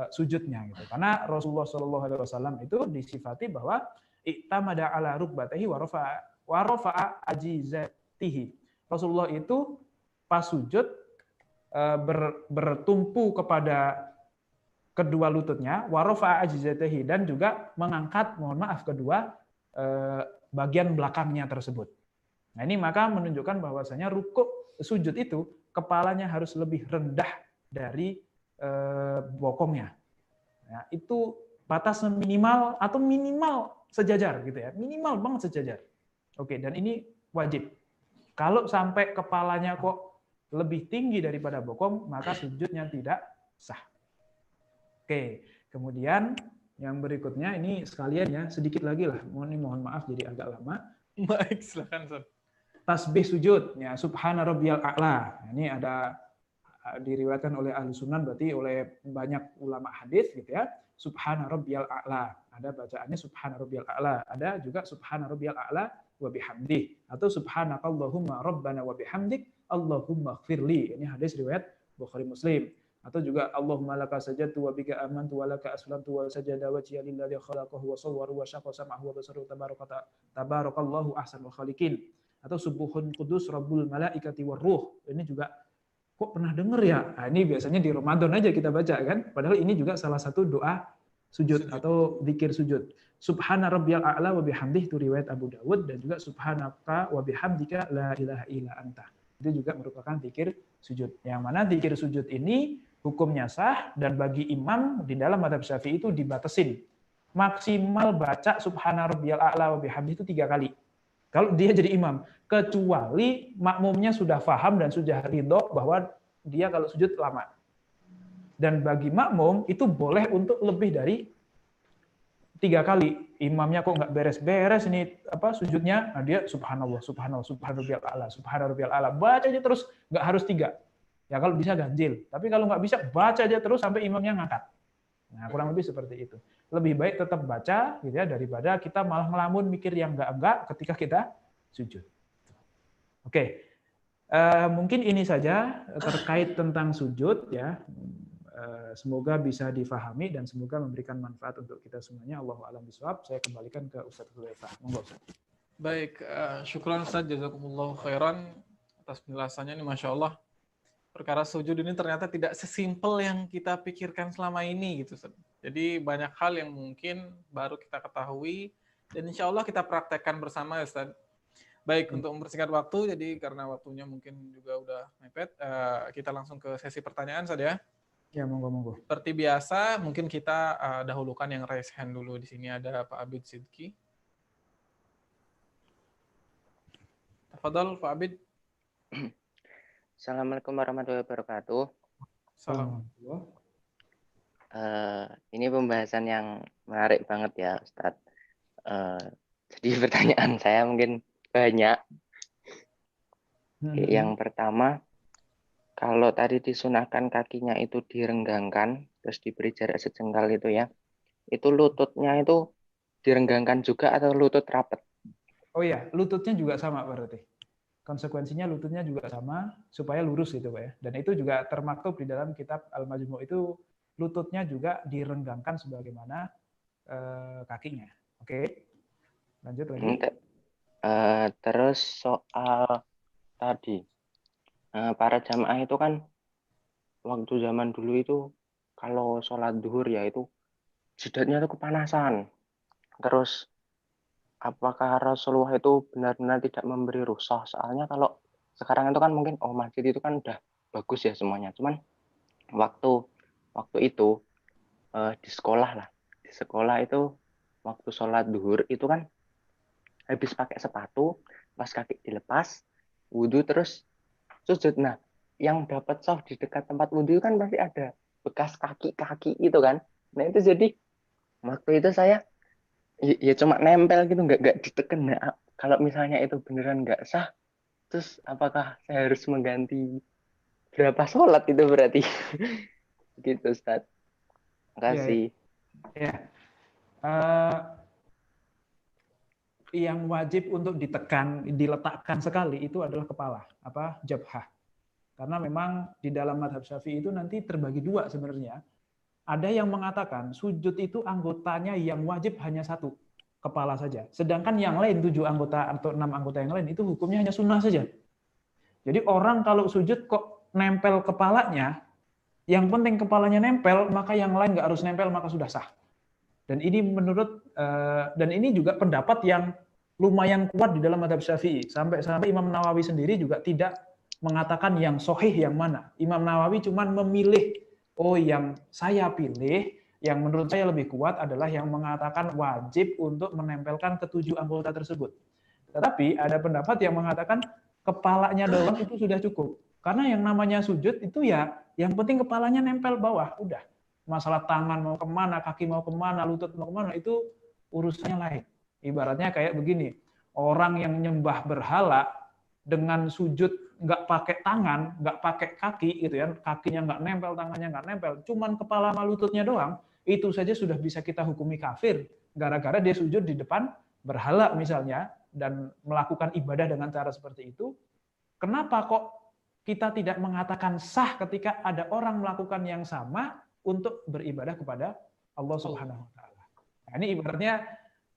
sujudnya gitu. Karena Rasulullah SAW itu disifati bahwa i'tamada ala rukbatihi wa rafa'a ajizatihi. Rasulullah itu pas sujud bertumpu kepada kedua lututnya, wa rafa'a ajizatihi, dan juga mengangkat, mohon maaf, kedua bagian belakangnya tersebut. Nah, ini maka menunjukkan bahwasanya rukuk sujud itu kepalanya harus lebih rendah dari bokongnya. Nah, itu batas minimal atau minimal sejajar gitu ya. Minimal banget sejajar. Oke, dan ini wajib. Kalau sampai kepalanya kok lebih tinggi daripada bokong, maka sujudnya tidak sah. Oke, kemudian yang berikutnya ini sekalian ya, sedikit lagi lah. Mohon maaf jadi agak lama. Baik, silakan Ustaz. Tasbih sujud, ya subhana rabbiyal a'la. Ini ada diriwayatkan oleh ahli sunan, berarti oleh banyak ulama hadis gitu ya. Subhana rabbiyal a'la. Ada bacaannya subhana rabbiyal a'la. Ada juga subhana rabbiyal a'la wa bihamdih, atau subhanakallahumma rabbana wa bihamdik Allahumma ighfirli. Ini hadis riwayat Bukhari Muslim. Atau juga Allahumma laka sajadtu wa bika amantu wa laka aslamtu wa sajada wajhiya lilladzi khalaqahu wa sawwara wa syaqqa sam'ahu wa basarahu tabarakallahu ahsanul khaliqin. Atau subuhun kudus rabbul malaikati warruh. Ini juga kok pernah dengar ya? Nah, ini biasanya di Ramadan aja kita baca kan. Padahal ini juga salah satu doa sujud atau zikir sujud. Subhana rabbiyal a'la wa bihamdih, itu riwayat Abu Dawud, dan juga subhanaka wa bihamdika la ilaha illa anta. Itu juga merupakan zikir sujud. Yang mana zikir sujud ini hukumnya sah, dan bagi imam di dalam mazhab Syafi'i itu dibatasin. Maksimal baca subhana rabbiyal a'la wa bihamdih itu 3 kali. Kalau dia jadi imam, kecuali makmumnya sudah paham dan sudah ridho bahwa dia kalau sujud lama. Dan bagi makmum itu boleh untuk lebih dari 3 kali. Imamnya kok nggak beres-beres ini apa sujudnya, nah dia subhanallah, subhanallah, subhanarabbiyal a'la. Baca aja terus, nggak harus 3. Ya kalau bisa ganjil. Tapi kalau nggak bisa, baca aja terus sampai imamnya ngangkat. Nah, kurang lebih seperti itu. Lebih baik tetap baca gitu ya, daripada kita malah ngelamun mikir yang enggak ketika kita sujud. Oke. Mungkin ini saja terkait tentang sujud ya. Semoga bisa difahami dan semoga memberikan manfaat untuk kita semuanya. Allahu a'lam bishawab. Saya kembalikan ke Ustaz Hudzaifah. Monggo Ustaz. Baik, syukran Ustaz, jazakumullahu khairan atas penjelasannya ini, Masya Allah. Perkara sujud ini ternyata tidak sesimpel yang kita pikirkan selama ini gitu. Jadi banyak hal yang mungkin baru kita ketahui dan insya Allah kita praktekkan bersama ya Ustaz. Baik, untuk mempersingkat waktu, jadi karena waktunya mungkin juga udah mepet, kita langsung ke sesi pertanyaan Ustaz ya. Ya, monggo. Seperti biasa, mungkin kita dahulukan yang raise hand dulu. Di sini ada Pak Abid Sidki. Tafadhol Pak Abid. Assalamualaikum warahmatullahi wabarakatuh. Salam. Ini pembahasan yang menarik banget ya, Ustadz. Jadi pertanyaan saya mungkin banyak. Yang pertama, kalau tadi disunahkan kakinya itu direnggangkan, terus diberi jarak sejengkal itu ya, itu lututnya itu direnggangkan juga atau lutut rapat? Oh iya, lututnya juga sama berarti. Konsekuensinya lututnya juga sama supaya lurus gitu Pak ya. Dan itu juga termaktub di dalam kitab Al-Majmu' itu lututnya juga direnggangkan sebagaimana kakinya. Oke. Lanjut lagi. Terus soal tadi, para jamaah itu kan waktu zaman dulu itu kalau sholat duhur ya itu jidatnya itu kepanasan. Terus apakah Rasulullah itu benar-benar tidak memberi rukhsah? Soalnya kalau sekarang itu kan mungkin masjid itu kan udah bagus ya semuanya. Cuman waktu itu di sekolah lah. Di sekolah itu waktu sholat duhur itu kan habis pakai sepatu, pas kaki dilepas, wudhu terus sujud. Nah, yang dapat soft di dekat tempat wudhu kan pasti ada bekas kaki-kaki gitu kan. Nah itu jadi waktu itu saya ya cuma nempel gitu, nggak diteken. Nah, kalau misalnya itu beneran nggak sah, terus apakah saya harus mengganti berapa sholat itu berarti? Gitu Ustaz. Terima kasih. Ya. Yang wajib untuk diletakkan sekali itu adalah kepala, jabhah. Karena memang di dalam mazhab Syafi'i itu nanti terbagi dua sebenarnya. Ada yang mengatakan sujud itu anggotanya yang wajib hanya satu, kepala saja. Sedangkan yang lain 7 anggota atau 6 anggota yang lain itu hukumnya hanya sunnah saja. Jadi orang kalau sujud kok nempel kepalanya, yang penting kepalanya nempel, maka yang lain nggak harus nempel, maka sudah sah. Dan ini dan ini juga pendapat yang lumayan kuat di dalam mazhab Syafi'i. Sampai Imam Nawawi sendiri juga tidak mengatakan yang sahih yang mana. Imam Nawawi cuma memilih, yang saya pilih, yang menurut saya lebih kuat adalah yang mengatakan wajib untuk menempelkan ketujuh anggota tersebut. Tetapi ada pendapat yang mengatakan kepalanya doang itu sudah cukup. Karena yang namanya sujud itu ya, yang penting kepalanya nempel bawah, udah. Masalah tangan mau kemana, kaki mau kemana, lutut mau kemana, itu urusannya lain. Ibaratnya kayak begini, orang yang nyembah berhala dengan sujud nggak pakai tangan, nggak pakai kaki gitu ya, kakinya nggak nempel, tangannya nggak nempel, cuman kepala sama lututnya doang, itu saja sudah bisa kita hukumi kafir gara-gara dia sujud di depan berhala misalnya dan melakukan ibadah dengan cara seperti itu. Kenapa kok kita tidak mengatakan sah ketika ada orang melakukan yang sama untuk beribadah kepada Allah Subhanahu wa taala. Nah, ini ibaratnya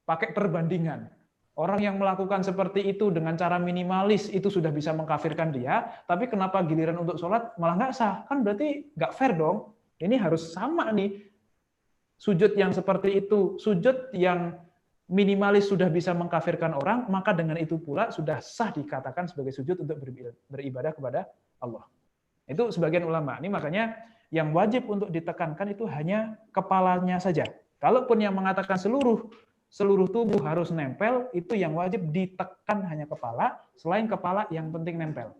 pakai perbandingan. Orang yang melakukan seperti itu dengan cara minimalis itu sudah bisa mengkafirkan dia, tapi kenapa giliran untuk sholat malah nggak sah? Kan berarti nggak fair dong. Ini harus sama nih. Sujud yang seperti itu, sujud yang minimalis sudah bisa mengkafirkan orang, maka dengan itu pula sudah sah dikatakan sebagai sujud untuk beribadah kepada Allah. Itu sebagian ulama. Ini makanya yang wajib untuk ditekankan itu hanya kepalanya saja. Kalaupun yang mengatakan seluruh tubuh harus nempel, itu yang wajib ditekan hanya kepala, selain kepala yang penting nempel.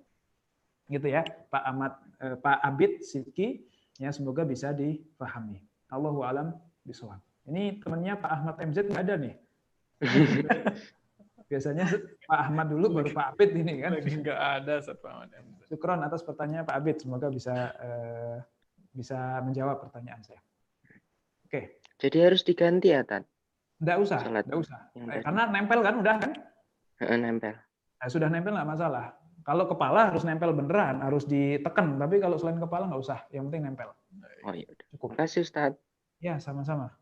Gitu ya, Pak Abid Sidki, ya semoga bisa dipahami. Allahu a'lam bishawab. Ini temannya Pak Ahmad MZ nggak ada nih. Biasanya Pak Ahmad dulu baru Pak Abid ini kan. Lagi nggak ada Pak Ahmad MZ. Syukron atas pertanyaan Pak Abid, semoga bisa menjawab pertanyaan saya. Oke. Jadi harus diganti ya, Tan? Nggak usah. Karena nempel kan, udah kan? Nempel. Nah, sudah nempel nggak masalah. Kalau kepala harus nempel beneran, harus ditekan. Tapi kalau selain kepala nggak usah, yang penting nempel. Oh iya. Cukup. Terima kasih, Ustaz. Ya, sama-sama.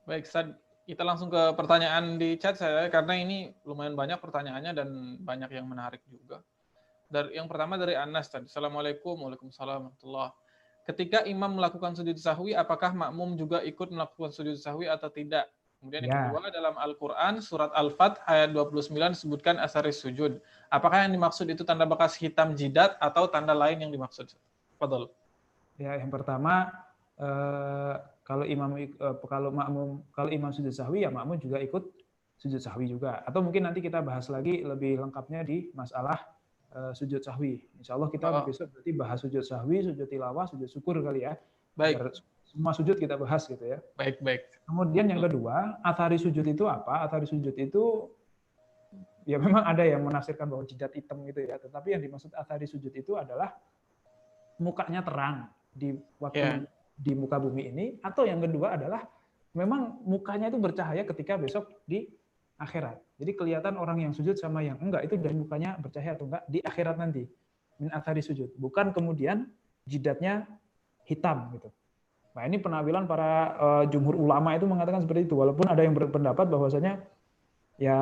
Baik, Ustaz. Kita langsung ke pertanyaan di chat saya, karena ini lumayan banyak pertanyaannya dan banyak yang menarik juga. Yang pertama dari Anas tadi. Assalamualaikum, waalaikumsalam, warahmatullahi. Ketika imam melakukan sujud sahwi, apakah makmum juga ikut melakukan sujud sahwi atau tidak? Kemudian yang kedua, dalam Al-Quran, surat Al-Fat, ayat 29, disebutkan asaris sujud. Apakah yang dimaksud itu tanda bekas hitam jidat atau tanda lain yang dimaksud? Fadhol. Ya, yang pertama, kalau imam sujud sahwi, ya makmum juga ikut sujud sahwi juga. Atau mungkin nanti kita bahas lagi lebih lengkapnya di masalah sujud sahwi. Insya Allah kita besok berarti bahas sujud sahwi, sujud tilawah, sujud syukur kali ya. Baik. Biar semua sujud kita bahas gitu ya. Baik, baik. Kemudian yang kedua, athari sujud itu apa? Athari sujud itu ya memang ada yang menafsirkan bahwa jidat hitam gitu ya. Tetapi yang dimaksud athari sujud itu adalah mukanya terang di waktu di muka bumi ini, atau yang kedua adalah memang mukanya itu bercahaya ketika besok di akhirat. Jadi kelihatan orang yang sujud sama yang enggak itu dari mukanya bercahaya atau enggak di akhirat nanti. Min athari sujud. Bukan kemudian jidatnya hitam gitu. Nah, ini penampilan para jumhur ulama itu mengatakan seperti itu. Walaupun ada yang berpendapat bahwasanya ya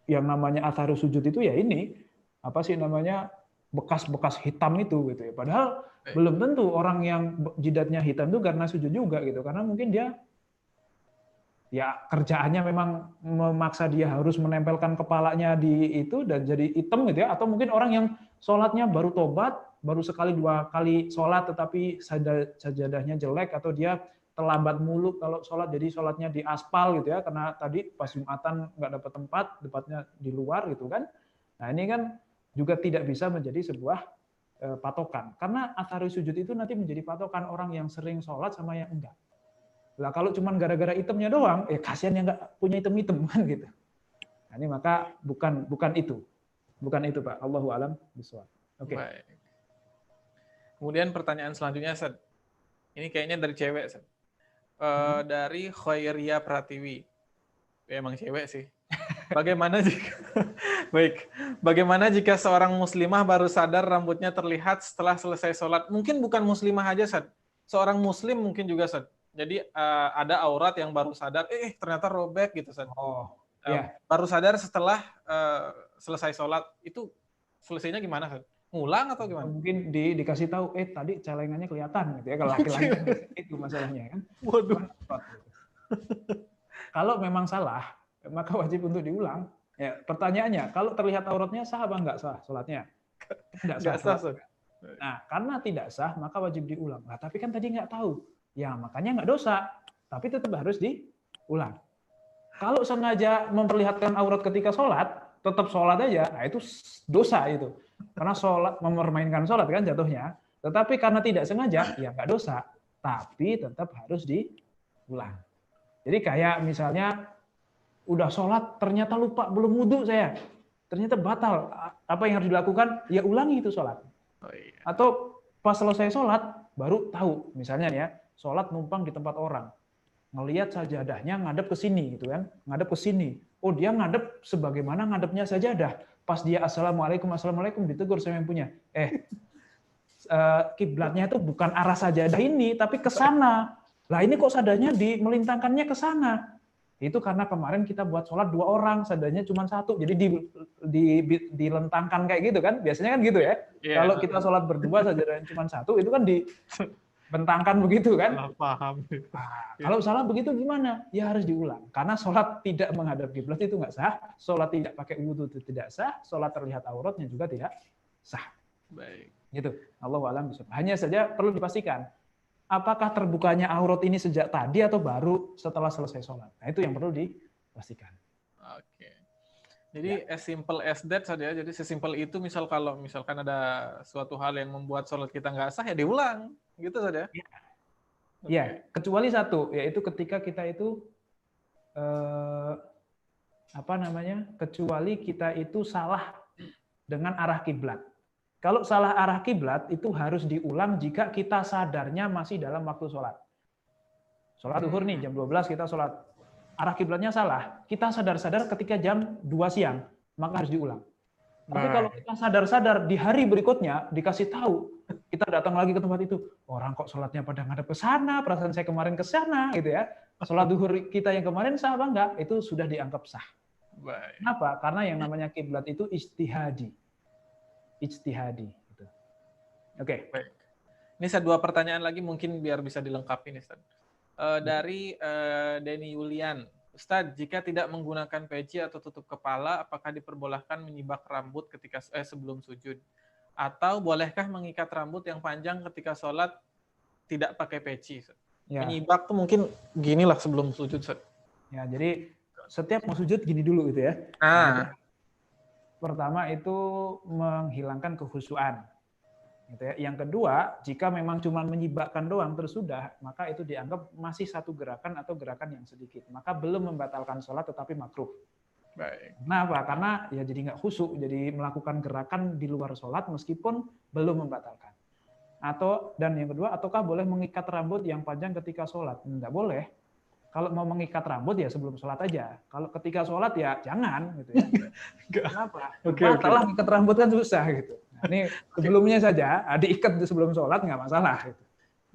yang namanya athari sujud itu ya ini apa sih namanya bekas-bekas hitam itu gitu ya. Padahal belum tentu orang yang jidatnya hitam itu karena sujud juga gitu. Karena mungkin dia ya kerjaannya memang memaksa dia harus menempelkan kepalanya di itu dan jadi hitam gitu ya, atau mungkin orang yang sholatnya baru tobat, baru sekali dua kali sholat tetapi sajadahnya jelek, atau dia terlambat mulu kalau sholat, jadi sholatnya di aspal gitu ya, karena tadi pas Jumatan nggak dapat tempat, tempatnya di luar gitu kan. Nah ini kan juga tidak bisa menjadi sebuah patokan, karena athari sujud itu nanti menjadi patokan orang yang sering sholat sama yang enggak. Lah kalau cuma gara-gara itemnya doang, ya kasihan yang nggak punya item-item kan gitu. Nah, ini maka bukan itu Pak. Allahu a'lam bishawab. Oke. Baik. Kemudian pertanyaan selanjutnya, Ustaz. Ini kayaknya dari cewek, Ustaz. Dari Khairia Pratiwi. Ya, emang cewek sih. Bagaimana jika seorang muslimah baru sadar rambutnya terlihat setelah selesai sholat? Mungkin bukan muslimah aja, Ustaz. Seorang muslim mungkin juga, Ustaz. Jadi ada aurat yang baru sadar, ternyata robek gitu, Ustaz. Baru sadar setelah selesai sholat, itu selesainya gimana, Ustaz? Ngulang atau gimana? Mungkin dikasih tahu, tadi celengannya kelihatan gitu ya, kalau laki-laki itu masalahnya kan. Waduh. Kalau memang salah, maka wajib untuk diulang. Ya, pertanyaannya, kalau terlihat auratnya sah apa enggak sah sholatnya? Enggak sah. Nah, karena tidak sah, maka wajib diulang. Nah, tapi kan tadi nggak tahu. Ya, makanya nggak dosa, tapi tetap harus diulang. Kalau sengaja memperlihatkan aurat ketika sholat, tetap sholat aja, nah itu dosa itu. Karena sholat, mempermainkan sholat kan jatuhnya. Tetapi karena tidak sengaja, ya nggak dosa, tapi tetap harus diulang. Jadi kayak misalnya, udah sholat, ternyata lupa, belum wudhu saya. Ternyata batal. Apa yang harus dilakukan? Ya ulangi itu sholat. Atau pas selesai sholat, baru tahu. Misalnya ya, sholat numpang di tempat orang, ngelihat sajadahnya ngadep ke sini gitu kan, ngadep ke sini. Oh dia ngadep sebagaimana ngadepnya sajadah. Pas dia assalamualaikum ditegur sama yang punya. Kiblatnya itu bukan arah sajadah ini, tapi ke sana. Lah ini kok sadahnya melintangkannya ke sana. Itu karena kemarin kita buat sholat 2 orang, sadahnya cuma 1. Jadi dilentangkan kayak gitu kan. Biasanya kan gitu ya. Kalau kita sholat berdua sajadahnya cuma 1, itu kan bentangkan begitu kan? Paham. Kalau salah begitu gimana? Ya harus diulang. Karena sholat tidak menghadap kiblat itu nggak sah, sholat tidak pakai wudhu itu tidak sah, sholat terlihat auratnya juga tidak sah. Baik. Gitu. Allahu a'lam bishawab. Hanya saja perlu dipastikan, apakah terbukanya aurat ini sejak tadi atau baru setelah selesai sholat? Nah itu yang perlu dipastikan. Oke. Jadi as simple as that saja. Jadi sesimpel itu, kalau misalkan ada suatu hal yang membuat sholat kita nggak sah, ya diulang. Gitu saja. Ya, kecuali satu, yaitu ketika kita itu kecuali kita itu salah dengan arah kiblat. Kalau salah arah kiblat itu harus diulang jika kita sadarnya masih dalam waktu sholat. Sholat zuhur nih jam 12 kita sholat, arah kiblatnya salah, kita sadar-sadar ketika jam 2 siang, maka harus diulang. Tapi kalau kita sadar-sadar di hari berikutnya dikasih tahu, kita datang lagi ke tempat itu, orang kok sholatnya pada ngadep ke sana, perasaan saya kemarin ke sana, gitu ya. Sholat zuhur kita yang kemarin sah apa enggak? Itu sudah dianggap sah. Baik. Kenapa? Karena yang namanya kiblat itu ijtihadi. Gitu. Oke. Baik. Ini saya 2 pertanyaan lagi mungkin biar bisa dilengkapi nih, Ustaz. Dari Denny Yulian. Ustaz, jika tidak menggunakan peci atau tutup kepala, apakah diperbolehkan menyibak rambut ketika sebelum sujud? Atau bolehkah mengikat rambut yang panjang ketika sholat tidak pakai peci? Ya. Menyibak tuh mungkin ginilah sebelum sujud, Ustaz. Ya, jadi setiap mau sujud gini dulu gitu ya. pertama itu menghilangkan kekhusyuan. Gitu ya. Yang kedua, jika memang cuma menyibakkan doang terus sudah, maka itu dianggap masih satu gerakan atau gerakan yang sedikit. Maka belum membatalkan sholat tetapi makruh. Baik. Kenapa? Karena ya jadi nggak khusyuk, jadi melakukan gerakan di luar sholat meskipun belum membatalkan. Dan yang kedua, ataukah boleh mengikat rambut yang panjang ketika sholat? Nggak boleh. Kalau mau mengikat rambut ya sebelum sholat aja. Kalau ketika sholat ya jangan gitu ya. Kenapa? Batal mengikat rambut kan susah gitu. Nah, ini sebelumnya saja diikat sebelum sholat nggak masalah. Gitu.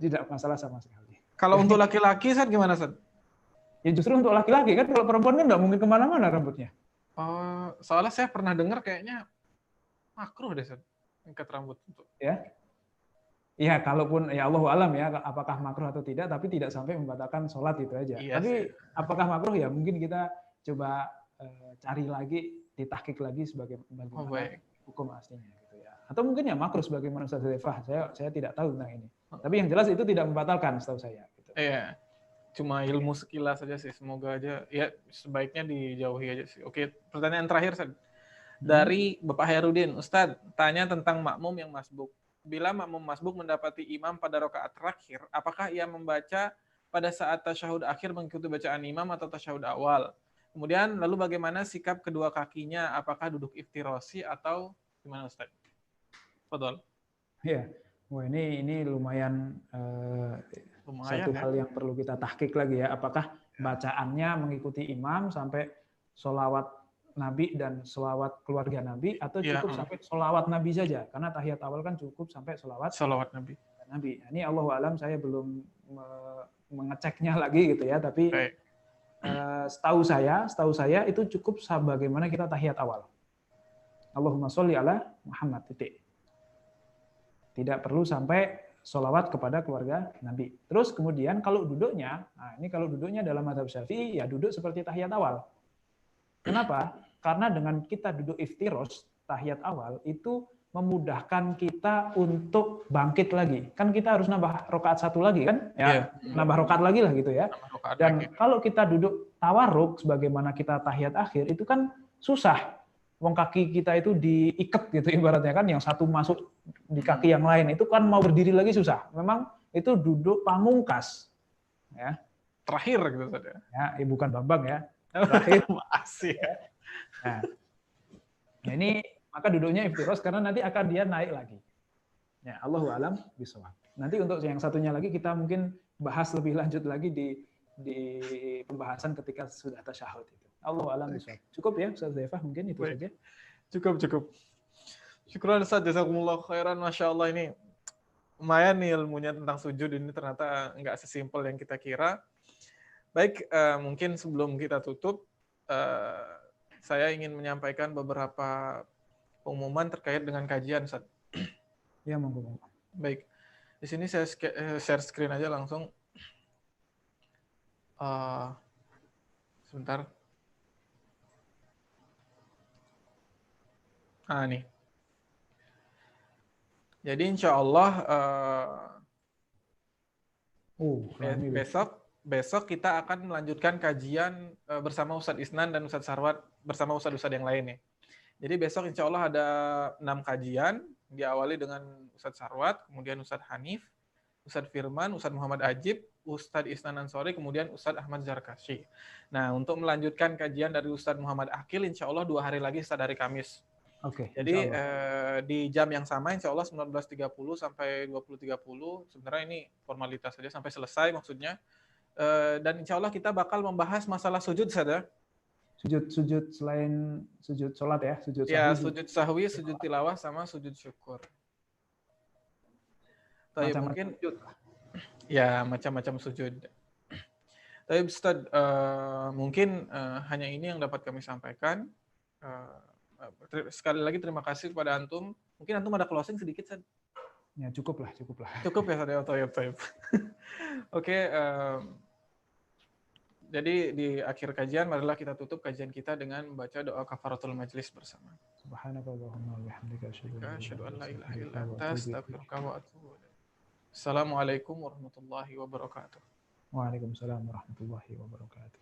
Tidak masalah sama sekali. Kalau untuk laki-laki, Ustaz, gimana, Ustaz? Ya justru untuk laki-laki kan, kalau perempuan kan nggak mungkin kemana-mana rambutnya. Oh, soalnya saya pernah dengar kayaknya makruh deh, Ustaz, mengikat rambut untuk. Ya. Iya, kalaupun ya Allahu alam ya, apakah makruh atau tidak, tapi tidak sampai membatalkan sholat itu aja. Iya tapi sih. apakah makruh ya mungkin kita coba cari lagi, ditahqiq lagi sebagai bagaimana hukum aslinya gitu ya. Atau mungkin ya makruh sebagaimana Ustaz Defah. Saya tidak tahu tentang ini. Tapi yang jelas itu tidak membatalkan setahu saya. Gitu. Iya, cuma ilmu sekilas saja sih. Semoga aja ya sebaiknya dijauhi aja sih. Oke, pertanyaan terakhir Ustaz. Dari Bapak Hairudin, Ustadz tanya tentang makmum yang masbuk. Bila makmum masbuk mendapati imam pada rakaat terakhir, apakah ia membaca pada saat tasyahud akhir mengikuti bacaan imam atau tasyahud awal? Kemudian lalu bagaimana sikap kedua kakinya? Apakah duduk iftirosi atau gimana, Ustaz? Fadhol. Iya. Wah, ini lumayan satu hal yang perlu kita tahqiq lagi ya. Apakah bacaannya mengikuti imam sampai sholawat Nabi dan sholawat keluarga Nabi, atau cukup sampai sholawat Nabi saja? Karena tahiyat awal kan cukup sampai sholawat Nabi. Ini Allahu alam, saya belum mengeceknya lagi gitu ya. Tapi setahu saya itu cukup sebagaimana kita tahiyat awal. Allahumma sholli ala Muhammad, titik. Tidak perlu sampai sholawat kepada keluarga Nabi. Terus kemudian kalau duduknya, nah ini kalau duduknya dalam mazhab Syafi'i ya duduk seperti tahiyat awal. Kenapa? Karena dengan kita duduk iftiros, tahiyat awal, itu memudahkan kita untuk bangkit lagi. Kan kita harus nambah rakaat satu lagi kan? Ya, nambah rakaat lagi lah gitu ya. Dan kalau kita duduk tawarruk sebagaimana kita tahiyat akhir, itu kan susah. Wong kaki kita itu diikat gitu ibaratnya kan, yang satu masuk di kaki yang lain, itu kan mau berdiri lagi susah. Memang itu duduk pamungkas. Ya. Terakhir gitu saja. Ya, bukan Bambang ya. Terakhir masih. Nah, ini maka duduknya iftiros karena nanti akan dia naik lagi. Ya, Allahu alam bishawab. Nanti untuk yang satunya lagi kita mungkin bahas lebih lanjut lagi di pembahasan ketika sudah tasyahud itu. Allahu alam bishawab. Cukup ya Ustaz Defah, mungkin itu saja. Cukup. Syukran Ustaz, jazakumullah khairan. Masya Allah, ini lumayan nih ilmunya tentang sujud ini, ternyata nggak sesimpel yang kita kira. Baik, mungkin sebelum kita tutup, saya ingin menyampaikan beberapa pengumuman terkait dengan kajian, Ustaz. Ya, monggo. Baik, di sini saya share screen aja langsung. Sebentar. Nih. Jadi insya Allah besok kita akan melanjutkan kajian bersama Ustadz Isnan dan Ustadz Sarwat bersama Ustadz-Ustadz yang lain nih. Jadi besok insya Allah ada 6 kajian, diawali dengan Ustadz Sarwat, kemudian Ustadz Hanif, Ustadz Firman, Ustadz Muhammad Ajib, Ustadz Isnan Ansori, kemudian Ustadz Ahmad Zarkashi. Nah, untuk melanjutkan kajian dari Ustadz Muhammad Akil, insya Allah 2 hari lagi setelah hari Kamis. Oke. Jadi di jam yang sama, insya Allah 19.30 sampai 20.30, sebenarnya ini formalitas saja sampai selesai maksudnya. Dan insya Allah kita bakal membahas masalah sujud saja. Sujud selain sujud sholat ya, sujud sahwi. Ya, sujud sahwi, sujud tilawah, sama sujud syukur. Tapi mungkin sujud. Ya, macam-macam sujud. Tapi Ustaz, mungkin hanya ini yang dapat kami sampaikan. Sekali lagi terima kasih kepada antum. Mungkin antum ada closing sedikit, Ustaz? Ya, cukup lah. Cukup ya, Ustaz. Oke, jadi di akhir kajian, marilah kita tutup kajian kita dengan membaca doa kafaratul majlis bersama. Subhanakallahumma wa bihamdika asyhadu an la ilaha illa anta astaghfiruka wa atubu ilaik. Assalamualaikum warahmatullahi wabarakatuh. Waalaikumsalam warahmatullahi wabarakatuh.